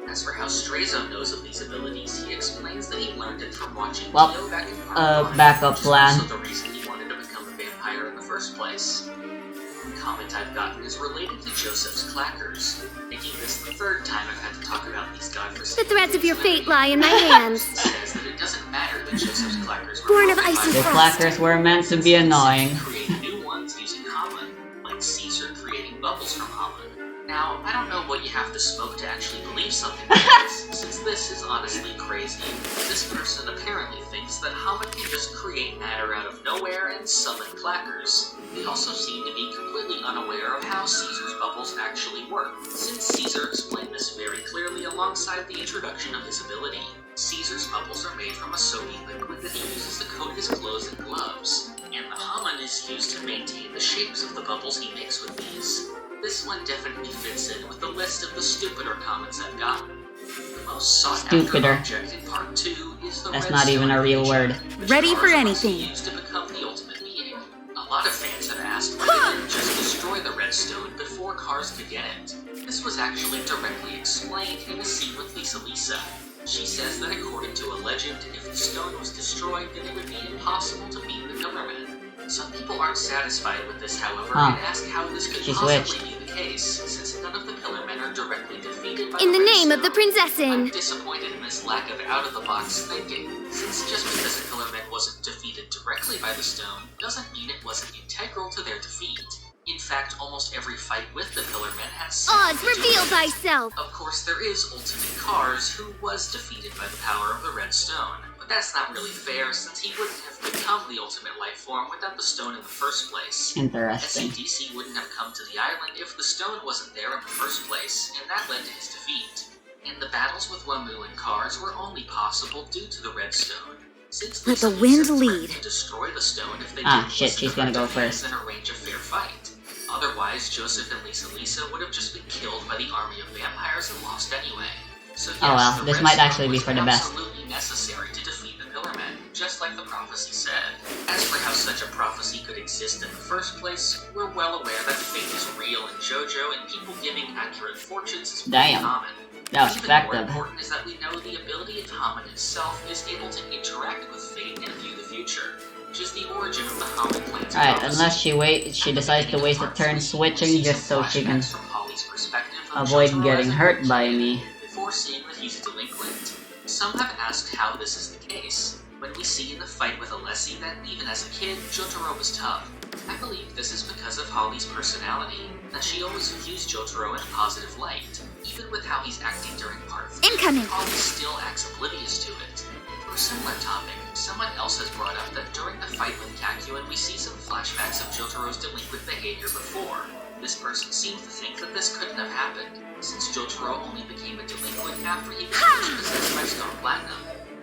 Speaker 8: As for how Straizo knows of these abilities, he explains that he learned it from watching
Speaker 1: Well,
Speaker 8: Dio back in part 1,
Speaker 1: backup
Speaker 8: which is
Speaker 1: plan.
Speaker 8: also the reason he wanted to become a vampire in the first place. One comment I've gotten is related to Joseph's clackers, making this the third time I've had to talk about these godforsaken
Speaker 4: The threads of your
Speaker 8: things
Speaker 4: fate lie in my hands.
Speaker 8: says that it doesn't matter that Joseph's clackers were
Speaker 4: Born of
Speaker 8: broken
Speaker 4: ice
Speaker 8: by
Speaker 4: and
Speaker 1: The
Speaker 8: fire.
Speaker 4: frost.
Speaker 1: clackers were meant to be annoying.
Speaker 8: Create new ones using Haman, like Caesar creating bubbles from Haman. Now, I don't know what you have to smoke to actually believe something like this, since this is honestly crazy. This person apparently thinks that Haman can just create matter out of nowhere and summon clackers. They also seem to be completely unaware of how Caesar's bubbles actually work, since Caesar explained this very clearly alongside the introduction of his ability. Caesar's bubbles are made from a soapy liquid that he uses to coat his clothes and gloves, and the Haman is used to maintain the shapes of the bubbles he makes with these. This one definitely fits in with the list of the stupider comments I've gotten. The most sought after
Speaker 1: Stupider.
Speaker 8: object in part 2 is the
Speaker 1: That's
Speaker 8: red
Speaker 1: not even
Speaker 8: stone
Speaker 1: a real
Speaker 8: region,
Speaker 1: word.
Speaker 8: which
Speaker 5: Ready
Speaker 8: cars
Speaker 5: for
Speaker 8: must
Speaker 5: anything.
Speaker 8: use to become the ultimate being. A lot of fans have asked why they didn't just destroy the red stone before cars could get it. This was actually directly explained in a scene with Lisa. She says that according to a legend, if the stone was destroyed, then it would be impossible to beat the Pillarmen. Some people aren't satisfied with this, however, and ask how this could
Speaker 1: She
Speaker 8: possibly be the case, since none of the Pillarmen are directly defeated by
Speaker 4: In the
Speaker 8: red
Speaker 4: name of the
Speaker 8: stone.
Speaker 4: Princessin.
Speaker 8: I'm disappointed in this lack of out-of-the-box thinking, since just because a Pillarman wasn't defeated directly by the stone doesn't mean it wasn't integral to their defeat. In fact, almost every fight with the Pillarmen had something
Speaker 4: Oz,
Speaker 8: to do
Speaker 4: reveal
Speaker 8: with it.
Speaker 4: thyself!
Speaker 8: Of course, there is Ultimate Cars, who was defeated by the power of the Red Stone, but that's not really fair since he wouldn't have become the ultimate life form without the stone in the first place.
Speaker 1: Interesting.
Speaker 8: SCDC wouldn't have come to the island if the stone wasn't there in the first place, and that led to his defeat. And the battles with Wamu and Cars were only possible due to the Red Stone. Since
Speaker 5: Let the
Speaker 8: Lisa
Speaker 5: wind
Speaker 8: threatened
Speaker 5: lead.
Speaker 8: to destroy the stone if they
Speaker 1: Ah,
Speaker 8: didn't
Speaker 1: shit,
Speaker 8: listen
Speaker 1: she's
Speaker 8: to her
Speaker 1: gonna go
Speaker 8: demands
Speaker 1: first.
Speaker 8: and arrange a fair fight. Otherwise, Joseph and Lisa would have just been killed by the army of vampires and lost anyway. So yes,
Speaker 1: Oh well,
Speaker 8: the
Speaker 1: this
Speaker 8: Red
Speaker 1: might
Speaker 8: Stone
Speaker 1: actually be
Speaker 8: was
Speaker 1: for the best.
Speaker 8: absolutely necessary to defeat the Pillarmen, just like the prophecy said. As for how such a prophecy could exist in the first place, we're well aware that fate is real in JoJo, and people giving accurate fortunes is pretty
Speaker 1: Damn.
Speaker 8: common.
Speaker 1: That was
Speaker 8: Even more
Speaker 1: effective.
Speaker 8: important is that we know the ability of Haman itself is able to interact with fate and view the future, which is the origin of the Haman plan's
Speaker 1: Alright,
Speaker 8: prophecy.
Speaker 1: unless she decides to waste a turn switching just so she can
Speaker 8: From Holly's perspective of
Speaker 1: avoid
Speaker 8: Jotaro
Speaker 1: getting
Speaker 8: as a
Speaker 1: hurt
Speaker 8: good
Speaker 1: by
Speaker 8: kid
Speaker 1: me.
Speaker 8: Before seeing that he's a delinquent. Some have asked how this is the case, when we see in the fight with Alessi that even as a kid, Jotaro was tough. I believe this is because of Holly's personality, that she always views Jotaro in a positive light. Even with how he's acting during part 3,
Speaker 4: Incoming.
Speaker 8: Holly still acts oblivious to it. For a similar topic, someone else has brought up that during the fight with Kakyoin we see some flashbacks of Jotaro's delinquent behavior before. This person seems to think that this couldn't have happened, since Jotaro only became a delinquent after he was first possessed by Star Platinum.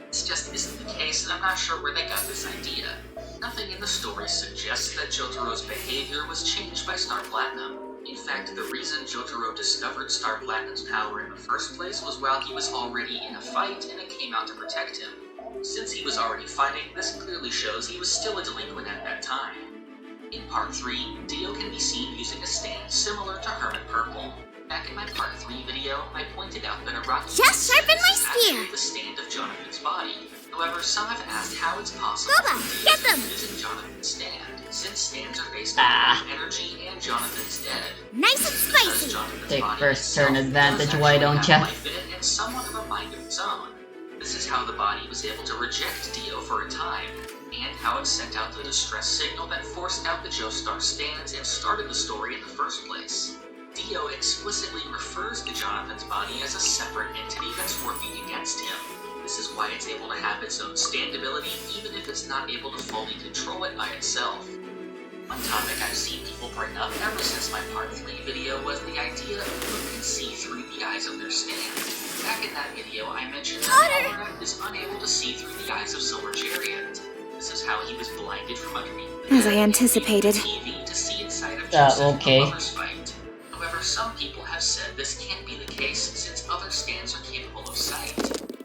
Speaker 8: This just isn't the case, and I'm not sure where they got this idea. Nothing in the story suggests that Jotaro's behavior was changed by Star Platinum. In fact, the reason Jotaro discovered Star Platinum's power in the first place was while he was already in a fight and it came out to protect him. Since he was already fighting, this clearly shows he was still a delinquent at that time. In Part 3, Dio can be seen using a stand similar to Hermit Purple. Back in my Part 3 video, I pointed out that Araki
Speaker 4: Just sharpen my
Speaker 8: is
Speaker 4: spear.
Speaker 8: actually the stand of Jonathan's body. However, some have asked how it's possible
Speaker 4: Bubba,
Speaker 8: for
Speaker 4: get
Speaker 8: Dio
Speaker 4: them.
Speaker 8: using Jonathan's stand, since stands are based on energy and Jonathan's dead.
Speaker 4: Nice and
Speaker 8: Because
Speaker 4: spicy.
Speaker 8: Jonathan's
Speaker 1: Take
Speaker 8: body
Speaker 1: first turn
Speaker 8: itself
Speaker 1: advantage,
Speaker 8: does
Speaker 1: why
Speaker 8: actually
Speaker 1: don't
Speaker 8: have
Speaker 1: ya?
Speaker 8: life in it and somewhat of a mind of its own. This is how the body was able to reject Dio for a time, and how it sent out the distress signal that forced out the Joestar stands and started the story in the first place. Dio explicitly refers to Jonathan's body as a separate entity that's working against him. This is why it's able to have its own stand ability even if it's not able to fully control it by itself. One topic I've seen people bring up ever since my Part 3 video was the idea of who can see through the eyes of their stand. Back in that video, I mentioned that Polnareff is unable to see through the eyes of Silver Chariot. This is how he was blinded from underneath the
Speaker 4: As I
Speaker 8: bed and
Speaker 4: anticipated.
Speaker 8: used the TV to see inside of Joseph
Speaker 1: okay.
Speaker 8: in the lovers' fight. However, some people have said this can't be the case since other stands are capable of sight.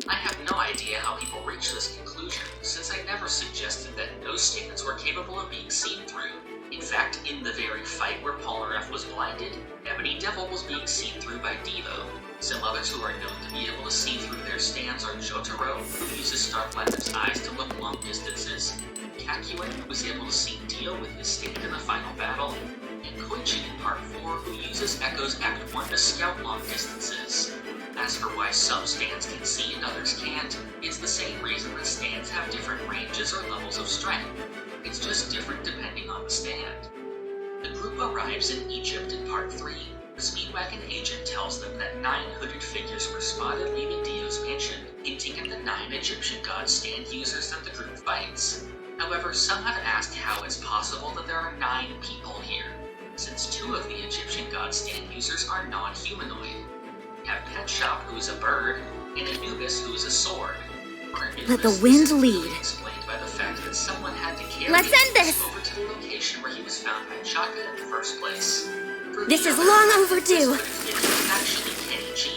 Speaker 8: I have no idea how people reach this conclusion, since I never suggested that no stands were capable of being seen through. In fact, in the very fight where Polnareff was blinded, Ebony Devil was being seen through by Devo. Some others who are known to be able to see through their stands are Jotaro, who uses Star Platinum's eyes to look long distances, Kakyoin, who was able to see Dio with his stand in the final battle, and Koichi in Part 4, who uses Echo's Act 1 to scout long distances. As for why some stands can see and others can't, it's the same reason that stands have different ranges or levels of strength. It's just different depending on the stand. The group arrives in Egypt in Part 3. The Speedwagon agent tells them that 9 hooded figures were spotted leaving Dio's mansion, hinting at the 9 Egyptian god stand users that the group fights. However, some have asked how it's possible that there are 9 people here, since 2 of the Egyptian god stand users are non-humanoid. We have Pet Shop, who is a bird, and Anubis, who is a sword. For Anubis,
Speaker 4: Let the wind
Speaker 8: this is
Speaker 4: lead.
Speaker 8: clearly explained by the fact that someone had to carry
Speaker 4: Let's end
Speaker 8: Anubis
Speaker 4: this.
Speaker 8: over to the location where he was found by Chaka in the first place. For
Speaker 4: This
Speaker 8: the
Speaker 4: is
Speaker 8: other,
Speaker 4: long
Speaker 8: this
Speaker 4: overdue.
Speaker 8: hooded figure is actually Kenny G,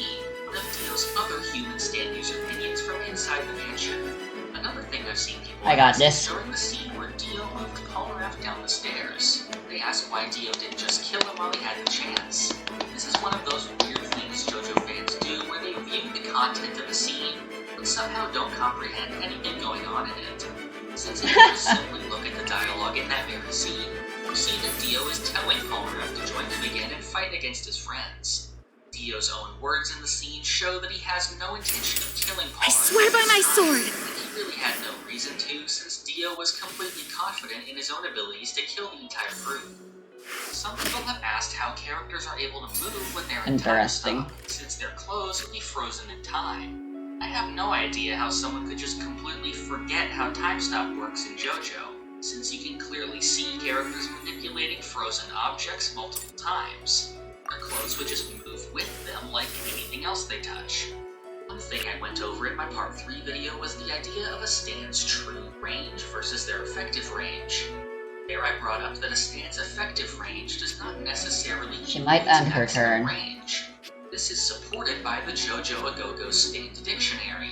Speaker 8: one of Dio's other human stand user minions from inside the mansion. Another thing I've seen people
Speaker 1: I got
Speaker 8: ask
Speaker 1: this.
Speaker 8: is during the scene where Dio moved Polnareff down the stairs. They ask why Dio didn't just kill him while he had the chance. This is one of those weird things JoJo fans do where they view the content of the scene, but somehow don't comprehend anything going on in it. Since if you just simply look at the dialogue in that very scene, we see that Dio is telling Polnareff to join him again and fight against his friends. Dio's own words in the scene show that he has no intention of killing Polnareff.
Speaker 4: I swear by my sword.
Speaker 8: And he really had no reason to, since Dio was completely confident in his own abilities to kill the entire group. Some people have asked how characters are able to move when they're in time
Speaker 1: Interesting.
Speaker 8: stop, since their clothes would be frozen in time. I have no idea how someone could just completely forget how time stop works in JoJo, since you can clearly see characters manipulating frozen objects multiple times. Their clothes would just move with them like anything else they touch. One thing I went over in my Part 3 video was the idea of a stand's true range versus their effective range. There I brought up that a stand's effective range does not necessarily
Speaker 1: She
Speaker 8: equal
Speaker 1: might
Speaker 8: its
Speaker 1: end her
Speaker 8: maximum
Speaker 1: turn.
Speaker 8: range. This is supported by the JoJo Agogo Stand Dictionary,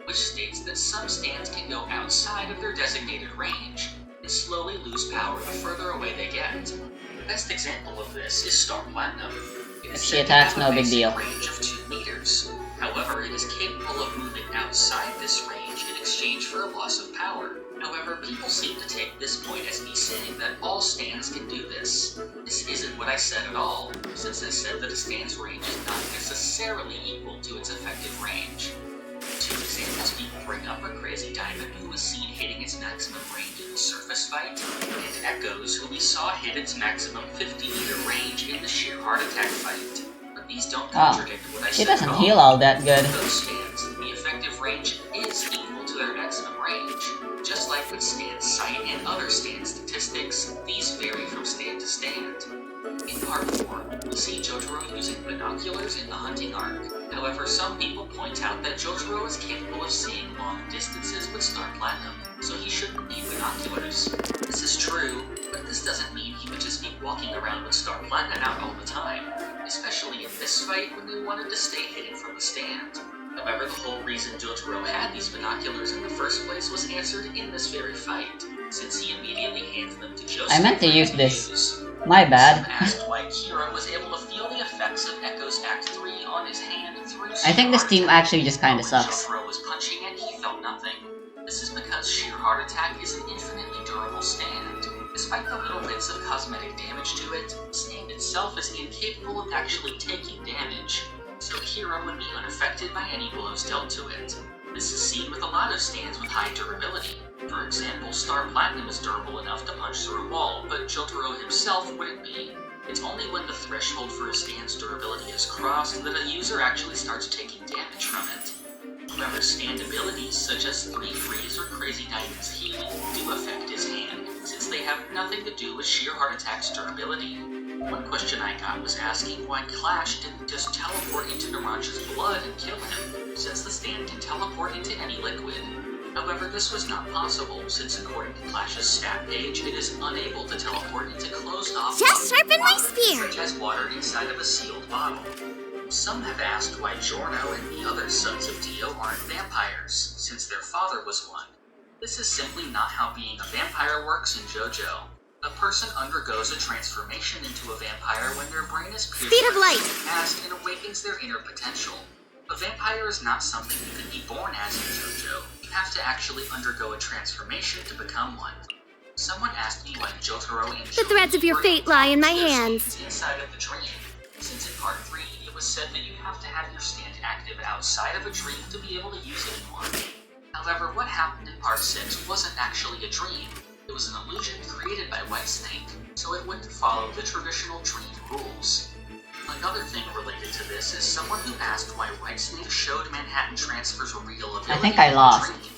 Speaker 8: which states that some stands can go outside of their designated range and slowly lose power the further away they get. The best example of this is Star Platinum. It is
Speaker 1: If she
Speaker 8: said to
Speaker 1: attacks,
Speaker 8: have a
Speaker 1: no big
Speaker 8: basic
Speaker 1: deal.
Speaker 8: range of 2 meters. However, it is capable of moving outside this range in exchange for a loss of power. However, people seem to take this point as me saying that all stands can do this. This isn't what I said at all, since I said that a stand's range is not necessarily equal to its effective range. 2 examples as people bring up a Crazy Diamond who was seen hitting its maximum range in the surface fight, and Echoes who we saw hit its maximum 50-meter range in the sheer heart attack fight. But these don't contradict what I
Speaker 1: She
Speaker 8: said
Speaker 1: doesn't
Speaker 8: at all.
Speaker 1: heal all that good.
Speaker 8: For those stands, the effective range is equal to their maximum range. Just like with stand sight and other stand statistics, these vary from stand to stand. In Part 4, we'll see Jotaro using binoculars in the hunting arc. However, some people point out that Jotaro is capable of seeing long distances with Star Platinum, so he shouldn't need binoculars. This is true, but this doesn't mean he would just be walking around with Star Platinum out all the time, especially in this fight when they wanted to stay hidden from the stand. However, the whole reason Jotaro had these binoculars in the first place was answered in this very fight, since he immediately hands them to Joseph.
Speaker 1: I meant to use
Speaker 8: for
Speaker 1: this.
Speaker 8: use.
Speaker 1: My bad.
Speaker 8: Some asked why Kira was able to feel the effects of Echo's Act 3 on his hand through
Speaker 1: I think this
Speaker 8: Sheer
Speaker 1: team
Speaker 8: Heart Attack.
Speaker 1: actually just kinda
Speaker 8: When
Speaker 1: sucks.
Speaker 8: Jotaro was punching it, he felt nothing. This is because Sheer Heart Attack is an infinitely durable stand. Despite the little bits of cosmetic damage to it, the stand itself is incapable of actually taking damage, so Kira would be unaffected by any blows dealt to it. This is seen with a lot of stands with high durability. For example, Star Platinum is durable enough to punch through a wall, but Jotaro himself wouldn't be. It's only when the threshold for a stand's durability is crossed that a user actually starts taking damage from it. However, stand abilities such as 3 Freeze or Crazy Diamond's healing do affect his hand, since they have nothing to do with Sheer Heart Attack's durability. One question I got was asking why Clash didn't just teleport into Narancia's blood and kill him, since the stand can teleport into any liquid. However, this was not possible, since according to Clash's stat page, it is unable to teleport into closed-off
Speaker 4: Just sharpen my
Speaker 8: water,
Speaker 4: spear.
Speaker 8: such as water inside of a sealed bottle. Some have asked why Giorno and the other sons of Dio aren't vampires, since their father was one. This is simply not how being a vampire works in JoJo. A person undergoes a transformation into a vampire when their brain is pierced
Speaker 4: Speed of
Speaker 8: by
Speaker 4: light.
Speaker 8: the past and awakens their inner potential. A vampire is not something you can be born as in JoJo. You have to actually undergo a transformation to become one. Someone asked me why Jotaro and
Speaker 4: The threads of your fate lie in my hands.
Speaker 8: inside of the dream. Since in Part 3, it was said that you have to have your stand active outside of a dream to be able to use it in one. However, what happened in Part 6 wasn't actually a dream. It was an illusion created by Whitesnake, so it wouldn't follow the traditional dream rules. Another thing related to this is someone who asked why Whitesnake showed Manhattan Transfer's real ability.
Speaker 1: I think I
Speaker 8: in the
Speaker 1: lost.
Speaker 8: dream.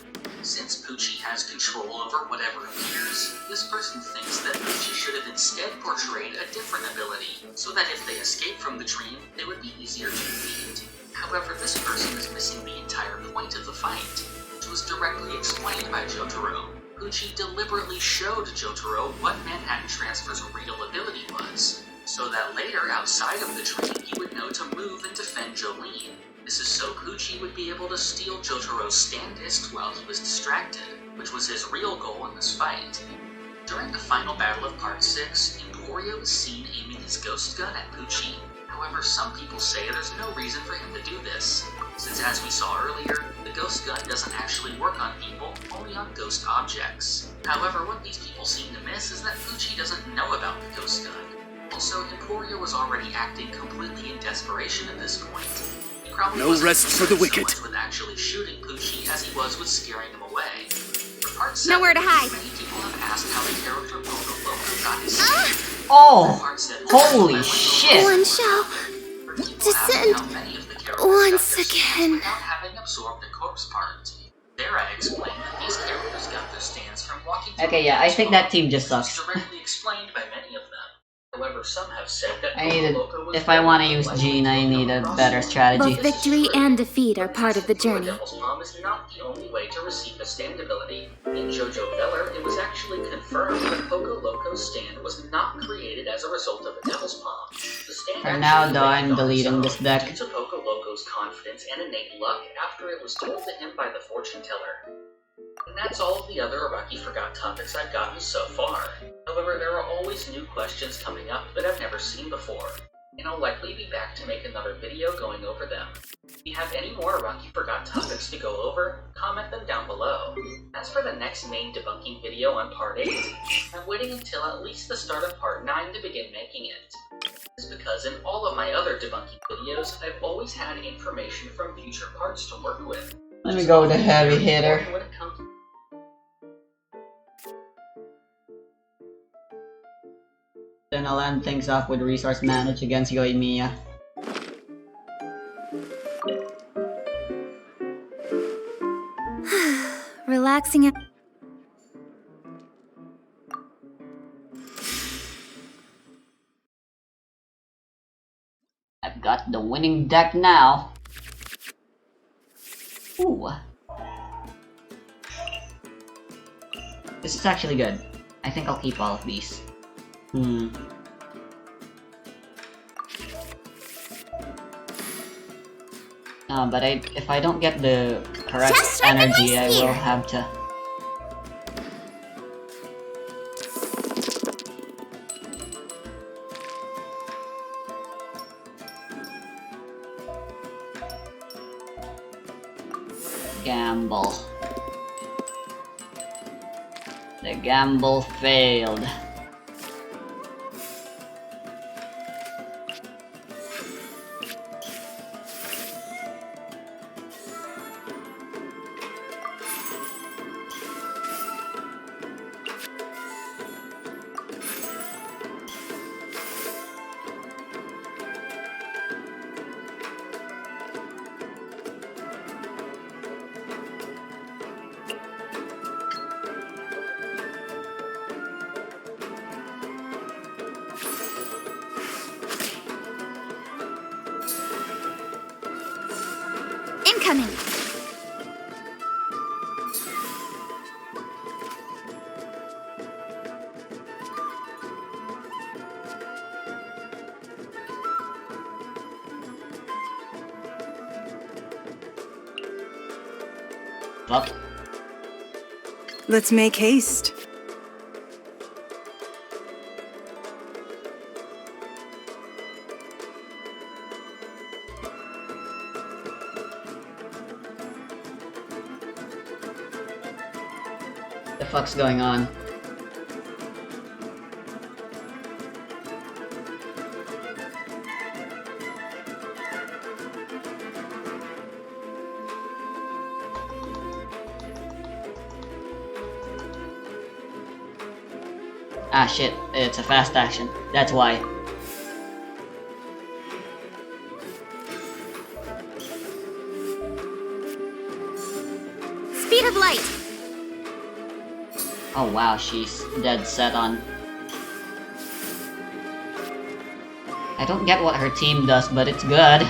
Speaker 8: Since Pucci has control over whatever appears, this person thinks that Pucci should have instead portrayed a different ability, so that if they escape from the dream, they would be easier to defeat. However, this person is missing the entire point of the fight, which was directly explained by Jotaro. Pucci deliberately showed Jotaro what Manhattan Transfer's real ability was, so that later, outside of the dream, he would know to move and defend Jolene. This is so Pucci would be able to steal Jotaro's stand disc while he was distracted, which was his real goal in this fight. During the final battle of Part 6, Emporio is seen aiming his ghost gun at Pucci. However, some people say there's no reason for him to do this, since as we saw earlier, the ghost gun doesn't actually work on people, only on ghost objects. However, what these people seem to miss is that Pucci doesn't know about the ghost gun. Also, Emporio was already acting completely in desperation at this point. He probably
Speaker 3: No
Speaker 8: wasn't
Speaker 3: rest for the
Speaker 8: concerned
Speaker 3: wicked.
Speaker 8: so much with actually shooting Pucci as he was with scaring him away. For Part 7,
Speaker 4: Nowhere to hide.
Speaker 8: many people have asked how the character Poco Loco got his name.
Speaker 1: Oh!
Speaker 8: Part 7
Speaker 1: Holy
Speaker 8: went
Speaker 1: shit.
Speaker 8: over
Speaker 4: One shell.
Speaker 8: for people
Speaker 4: Descend.
Speaker 8: asking how many of the characters
Speaker 4: Once
Speaker 8: got their stands
Speaker 4: again.
Speaker 8: without having absorbed a corpse part. There I explained that these characters got their stands from walking through
Speaker 1: Okay,
Speaker 8: the
Speaker 1: yeah, I
Speaker 8: dance
Speaker 1: think
Speaker 8: hall.
Speaker 1: that team just
Speaker 8: This is
Speaker 1: sucks.
Speaker 8: directly explained by many of them. However, some have said that
Speaker 1: I need
Speaker 8: Poco Loco was
Speaker 1: if I want to
Speaker 8: very
Speaker 1: use
Speaker 8: likely
Speaker 1: Jean, I
Speaker 8: to
Speaker 1: need a
Speaker 8: cross
Speaker 1: better
Speaker 8: the line.
Speaker 1: strategy.
Speaker 4: Both victory and defeat are part of the journey.
Speaker 8: Devil's Palm is not the only way to receive a stand ability. In JoJo Veller, it was actually confirmed that Poco Loco's stand was not created as a result of a Devil's Palm. The stand
Speaker 1: For now,
Speaker 8: actually
Speaker 1: though,
Speaker 8: went
Speaker 1: I'm
Speaker 8: on its
Speaker 1: deleting
Speaker 8: own
Speaker 1: this deck.
Speaker 8: due to Poco Loco's confidence and innate luck after it was told to him by the fortune teller. And that's all of the other Araki Forgot topics I've gotten so far. However, there are always new questions coming up that I've never seen before, and I'll likely be back to make another video going over them. If you have any more Araki Forgot topics to go over, comment them down below. As for the next main debunking video on Part 8, I'm waiting until at least the start of Part 9 to begin making it. This is because in all of my other debunking videos, I've always had information from future parts to work with.
Speaker 1: Let me go with a heavy hitter.
Speaker 8: When it comes
Speaker 1: Then I'll end things off with Resource Manage against Yoimiya.
Speaker 4: Relaxing it.
Speaker 1: I've got the winning deck now. Ooh. This is actually good. I think I'll keep all of these. But if I don't get the correct
Speaker 4: Just like a
Speaker 1: energy,
Speaker 4: nice
Speaker 1: I will
Speaker 4: beer.
Speaker 1: have to... gamble. The gamble failed.
Speaker 4: Incoming.
Speaker 1: Up.
Speaker 5: Let's make haste.
Speaker 1: The fuck's going on? Ah shit, it's a fast action. That's why.
Speaker 4: Speed of light.
Speaker 1: Oh wow, she's dead set on... I don't get what her team does, but it's good.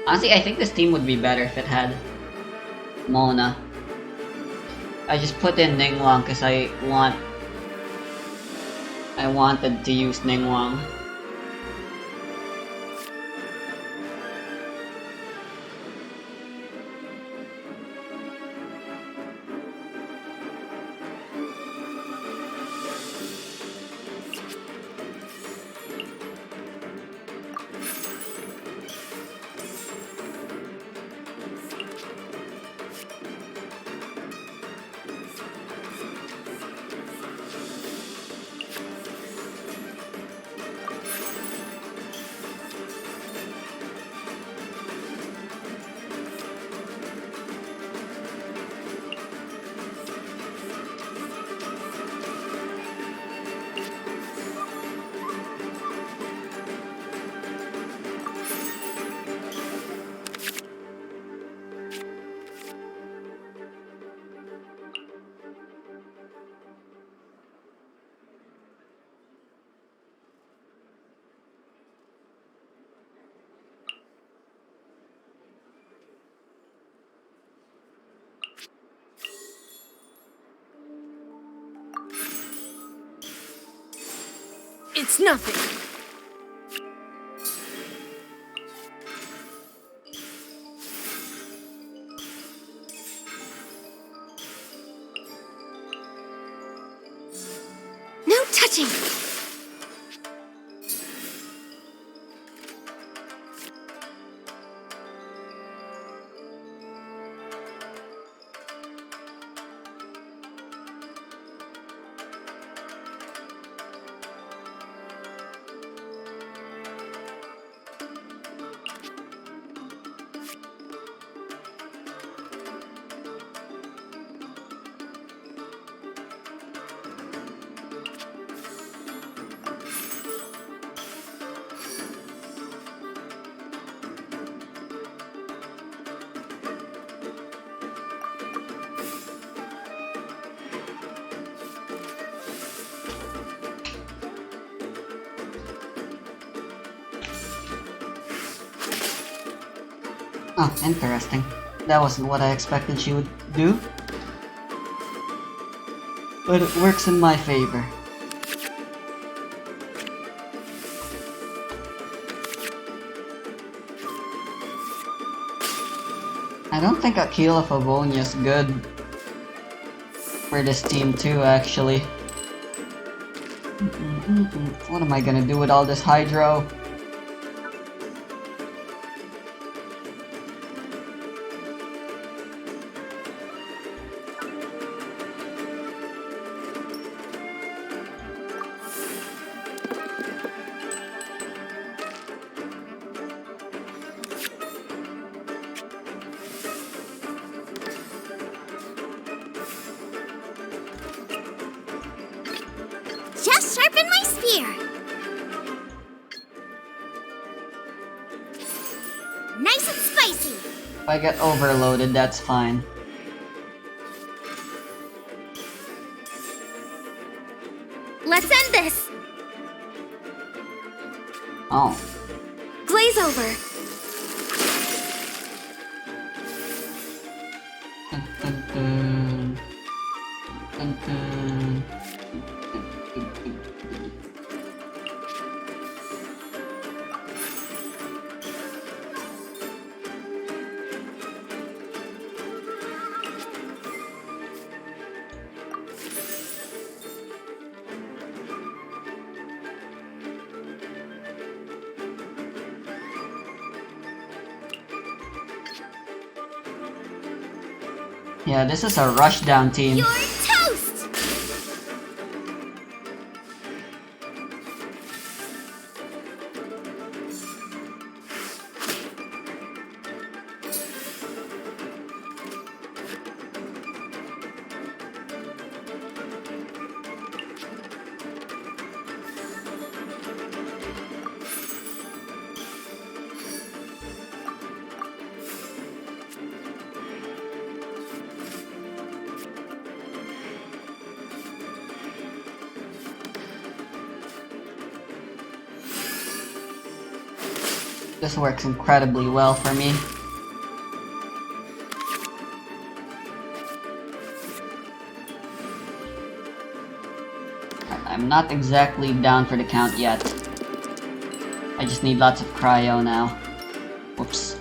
Speaker 1: Honestly, I think this team would be better if it had Mona. I just put in Ningguang because I wanted to use Ningguang.
Speaker 5: It's nothing.
Speaker 2: touching!
Speaker 1: Oh, interesting. That wasn't what I expected she would do. But it works in my favor. I don't think Aquila Favonia's good for this team too, actually. What am I gonna do with all this Hydro?
Speaker 4: Just sharpen my spear. Nice and spicy.
Speaker 1: If I get overloaded, that's fine.
Speaker 4: Let's end this.
Speaker 1: Oh.
Speaker 2: Glaze over.
Speaker 1: Dun, dun, dun. Dun, dun. Yeah, this is a rushdown team.
Speaker 4: You're toast.
Speaker 1: This works incredibly well for me. I'm not exactly down for the count yet. I just need lots of cryo now. Whoops.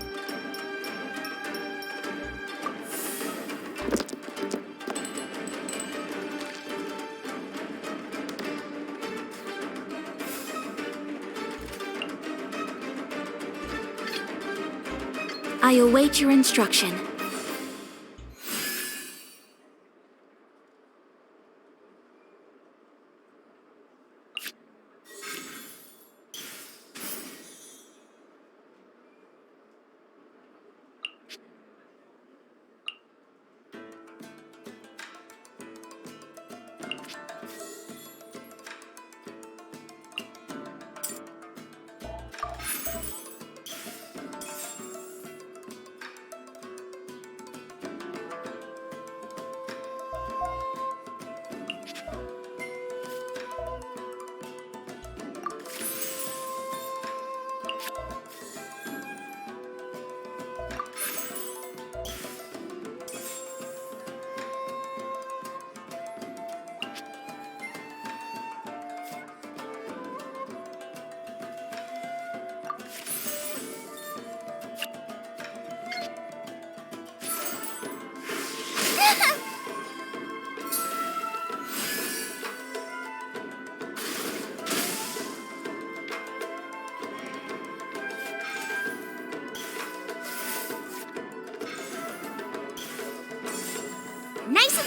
Speaker 2: I await your instruction.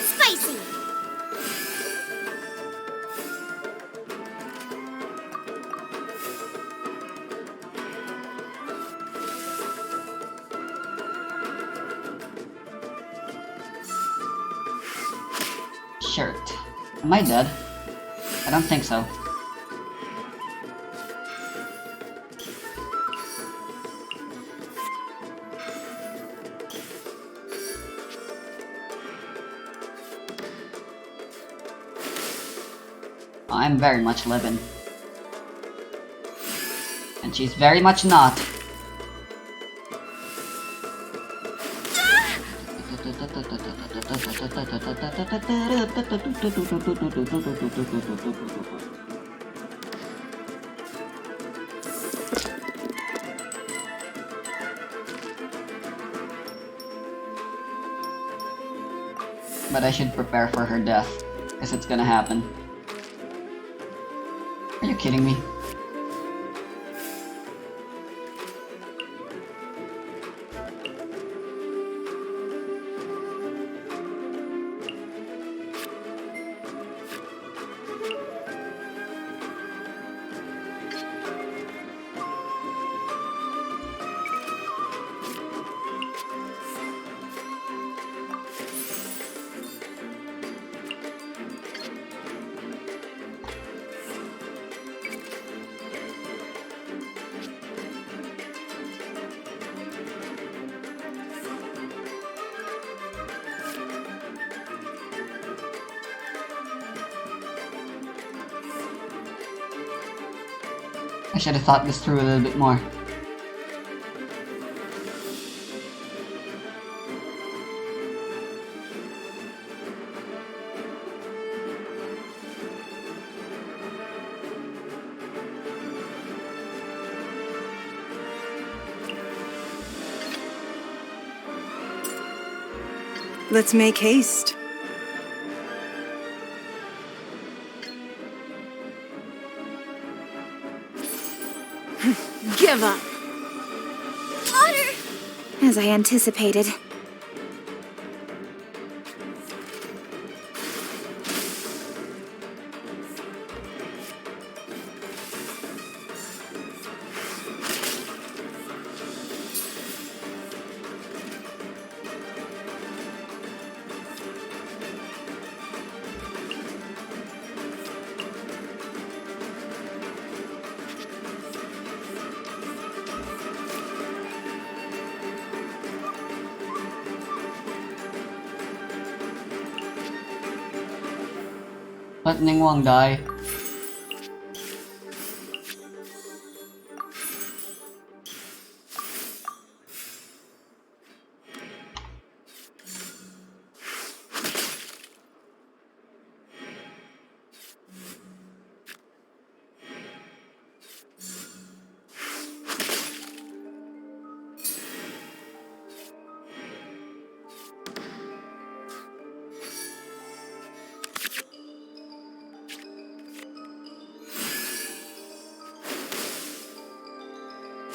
Speaker 4: spicy!
Speaker 1: Shirt. Am I dead? I don't think so. I'm very much living. And she's very much not. But I should prepare for her death, because it's gonna happen. Are you kidding me? I should have thought this through a little bit more.
Speaker 5: Let's make haste.
Speaker 4: Give up! Water!
Speaker 6: As I anticipated.
Speaker 1: Let Ning Wang die.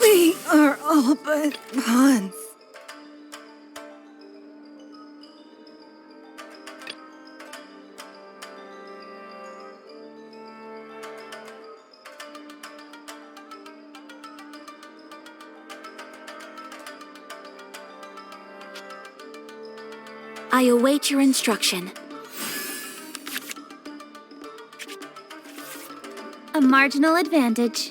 Speaker 5: We are all but pawns.
Speaker 4: I await your instruction. A marginal advantage.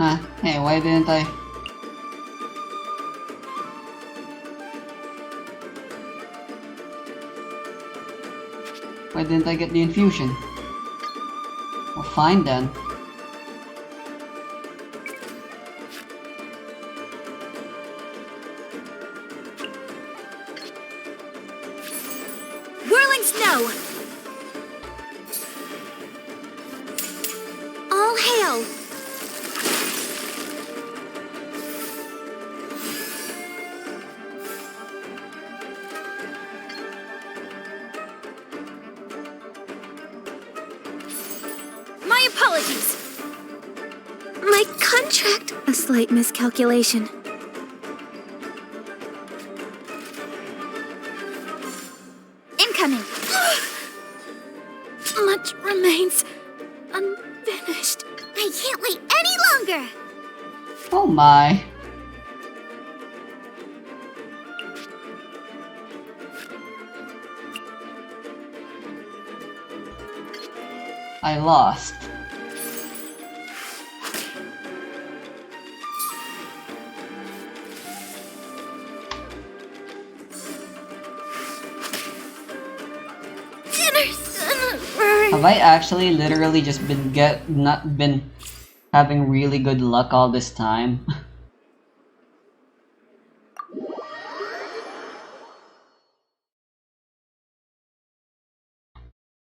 Speaker 1: Huh? Hey, why didn't I? Why didn't I get the infusion? Well, fine then.
Speaker 4: Whirling snow!
Speaker 2: My apologies.
Speaker 4: My contract. A slight miscalculation.
Speaker 2: Incoming.
Speaker 4: Much remains unfinished.
Speaker 2: I can't wait any longer.
Speaker 1: Oh my. I lost. Have I actually literally just been not been having really good luck all this time?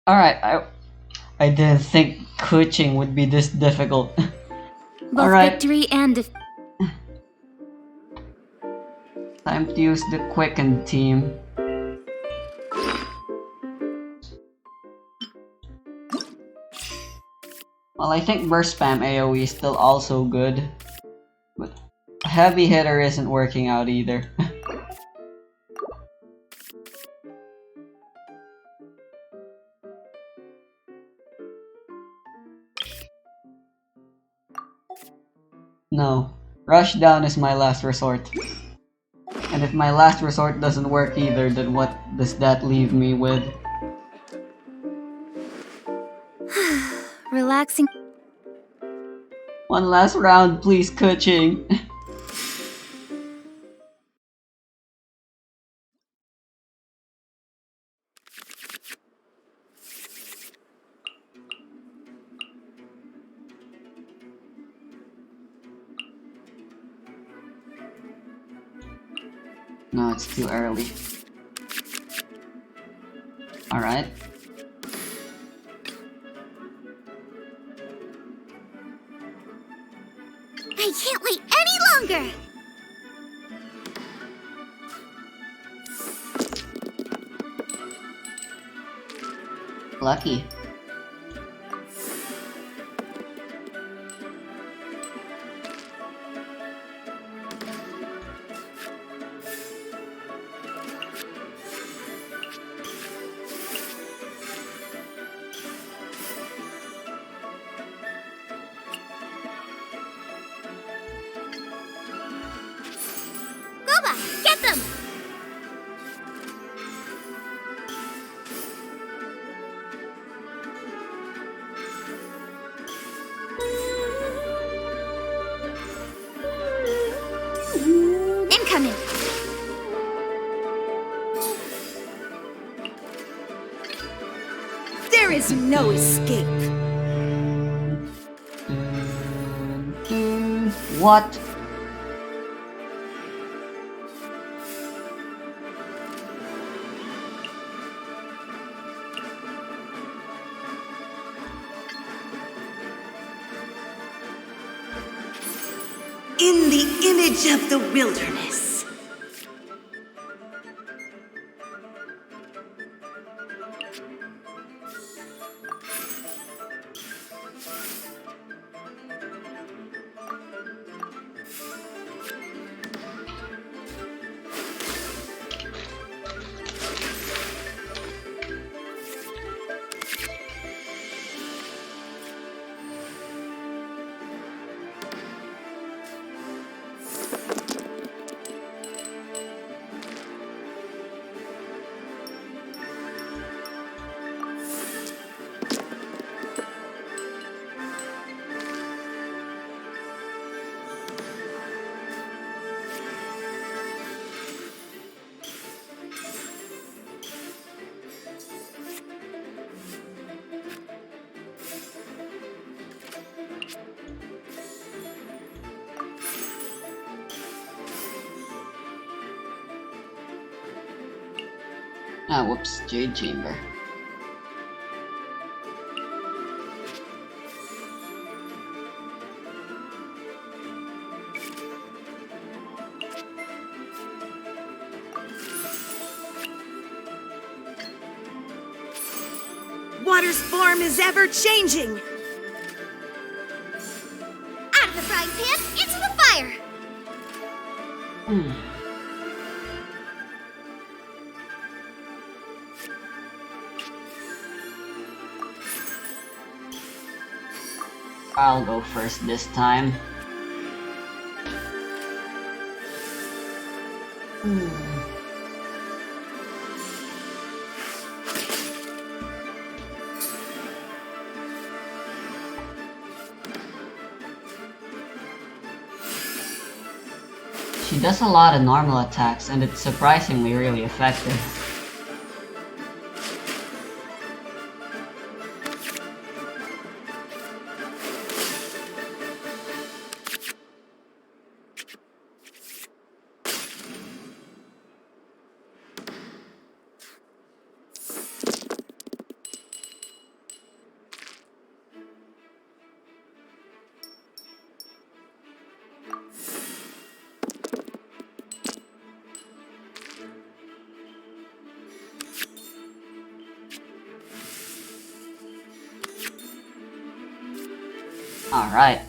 Speaker 1: Alright, I didn't think coaching would be this difficult.
Speaker 4: Both
Speaker 1: Alright.
Speaker 4: victory and
Speaker 1: Time to use the Quicken team. Well, I think Burst Spam AoE is still also good. But Heavy Hitter isn't working out either. No. Rushdown is my last resort. And if my last resort doesn't work either, then what does that leave me with?
Speaker 4: relaxing.
Speaker 1: One last round, please, coaching. No, it's too early. Alright.
Speaker 2: I can't wait any longer!
Speaker 1: Lucky.
Speaker 2: Goba, get them! Incoming!
Speaker 5: There is no escape.
Speaker 1: What?
Speaker 5: In the image of the wilderness.
Speaker 1: Ah, whoops, Jade Chamber.
Speaker 5: Water's form is ever changing.
Speaker 1: I'll go first this time. She does a lot of normal attacks, and it's surprisingly really effective. Alright,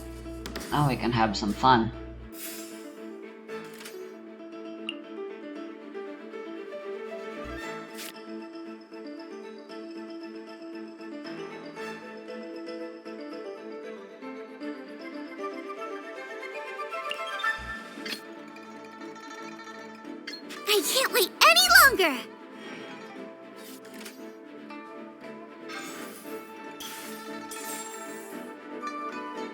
Speaker 1: now we can have some fun.
Speaker 4: I can't wait any longer!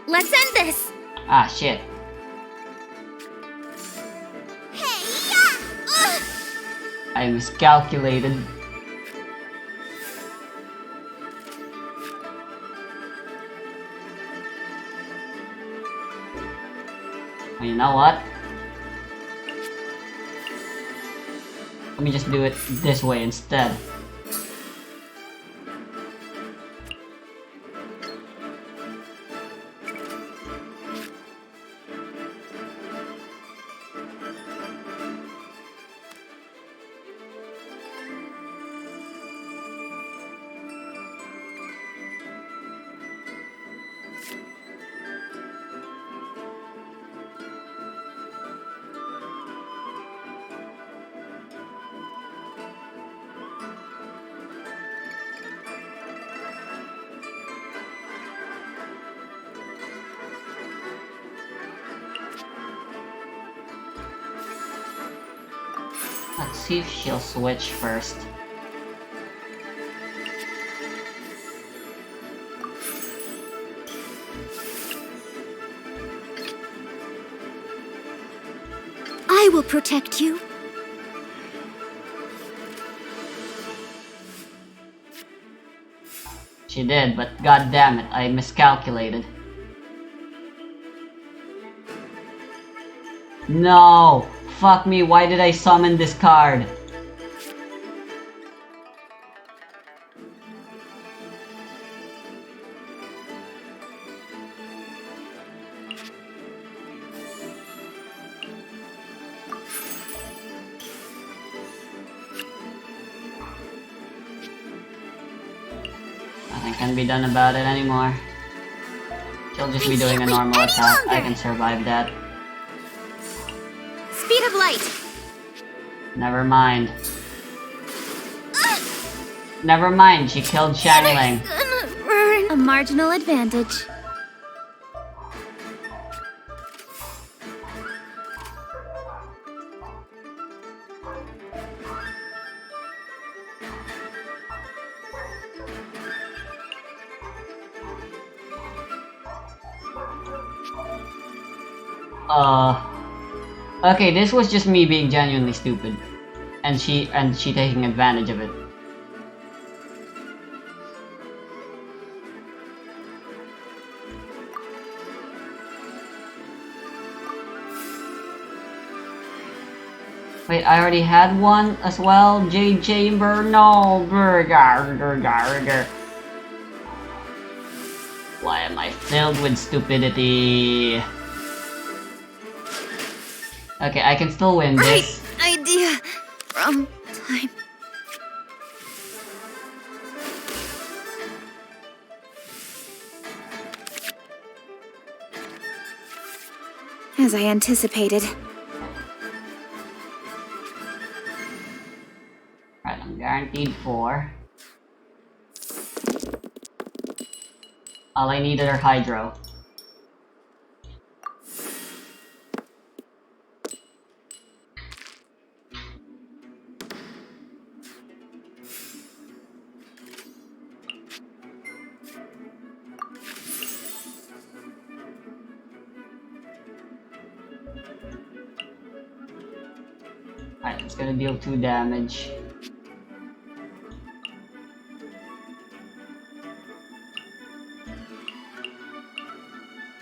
Speaker 4: Let's end this!
Speaker 1: Ah, shit.
Speaker 4: Hey, yeah!
Speaker 1: I miscalculated. Well, you know what? Let me just do it this way instead. Let's see if she'll switch first.
Speaker 4: I will protect you.
Speaker 1: She did, but god damn it, I miscalculated. No! Fuck me, why did I summon this card? Nothing can be done about it anymore. She'll just be doing a normal attack. I can survive that.
Speaker 4: Speed of light!
Speaker 1: Never mind. Never mind, she killed Xiangling.
Speaker 4: A marginal advantage.
Speaker 1: Okay, this was just me being genuinely stupid. And she taking advantage of it. Wait, I already had one as well? Jade Chamber? No! Why am I filled with stupidity? Okay, I can still win this.
Speaker 4: Right idea from time.
Speaker 6: As I anticipated.
Speaker 1: Guaranteed 4. All I needed are Hydro. Alright, it's gonna deal 2 damage.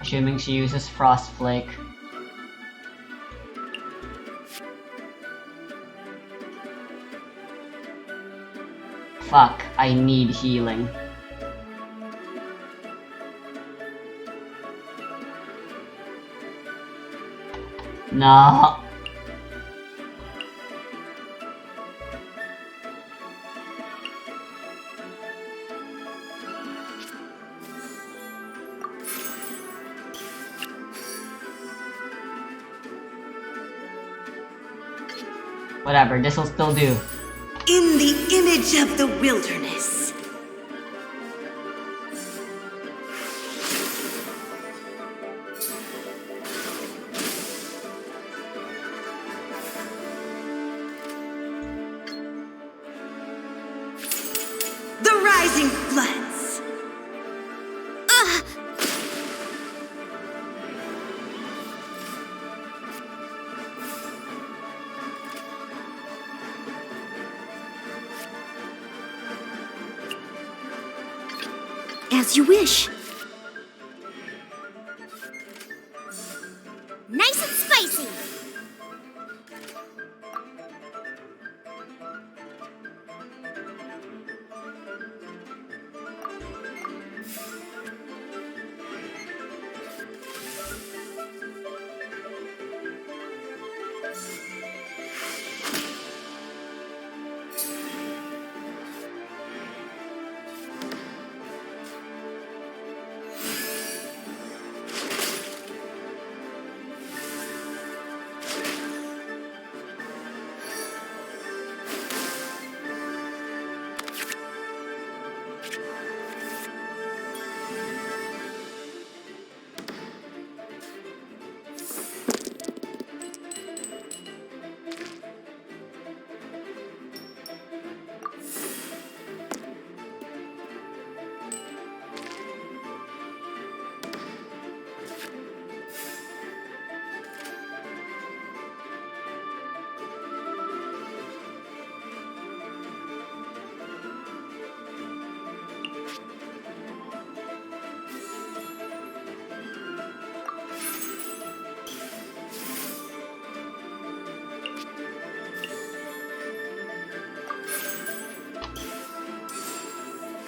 Speaker 1: Assuming she uses Frost Flake. Fuck, I need healing. No. Whatever, this'll still do.
Speaker 5: In the image of the wilderness. The Rising Floods.
Speaker 2: As you wish. Nice and spicy.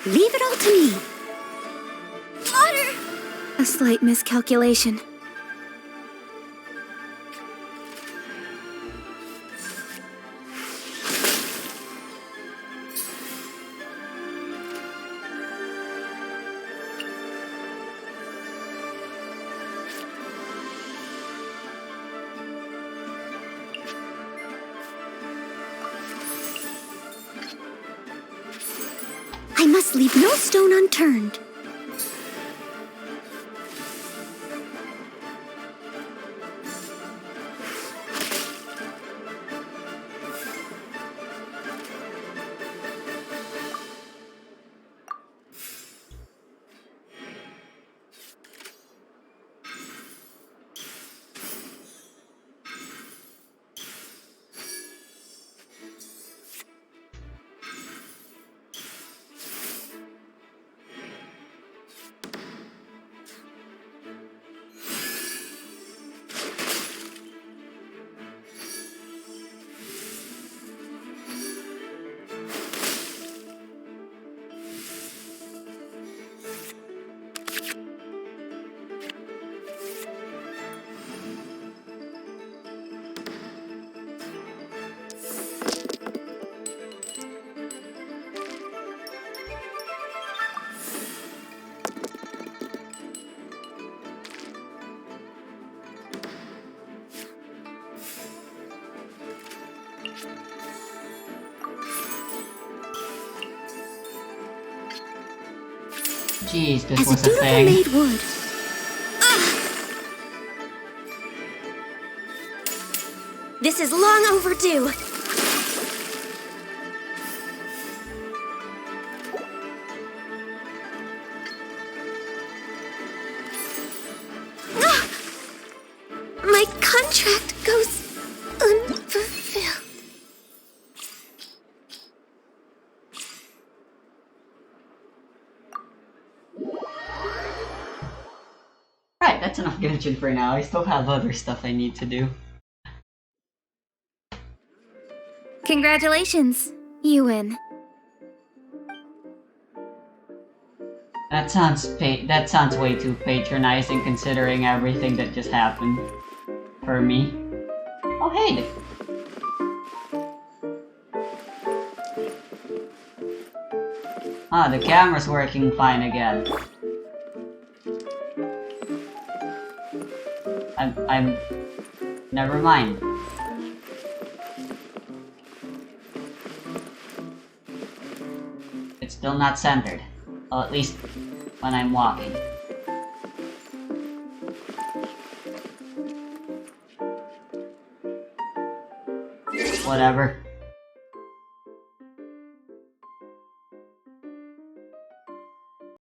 Speaker 2: Leave it all to me. Water!
Speaker 6: A slight miscalculation.
Speaker 2: I must leave no stone unturned.
Speaker 1: Jeez, this
Speaker 4: As
Speaker 1: was
Speaker 4: a
Speaker 1: a
Speaker 4: dutiful
Speaker 1: thing.
Speaker 4: maid would.
Speaker 2: This is long overdue.
Speaker 4: My contract goes unfulfilled.
Speaker 1: Right, that's enough Genshin for now. I still have other stuff I need to do.
Speaker 6: Congratulations. You win.
Speaker 1: That sounds way too patronizing considering everything that just happened for me. Oh hey! Ah, the camera's working fine again. I'm... Never mind. It's still not centered. Well, at least when I'm walking. Whatever.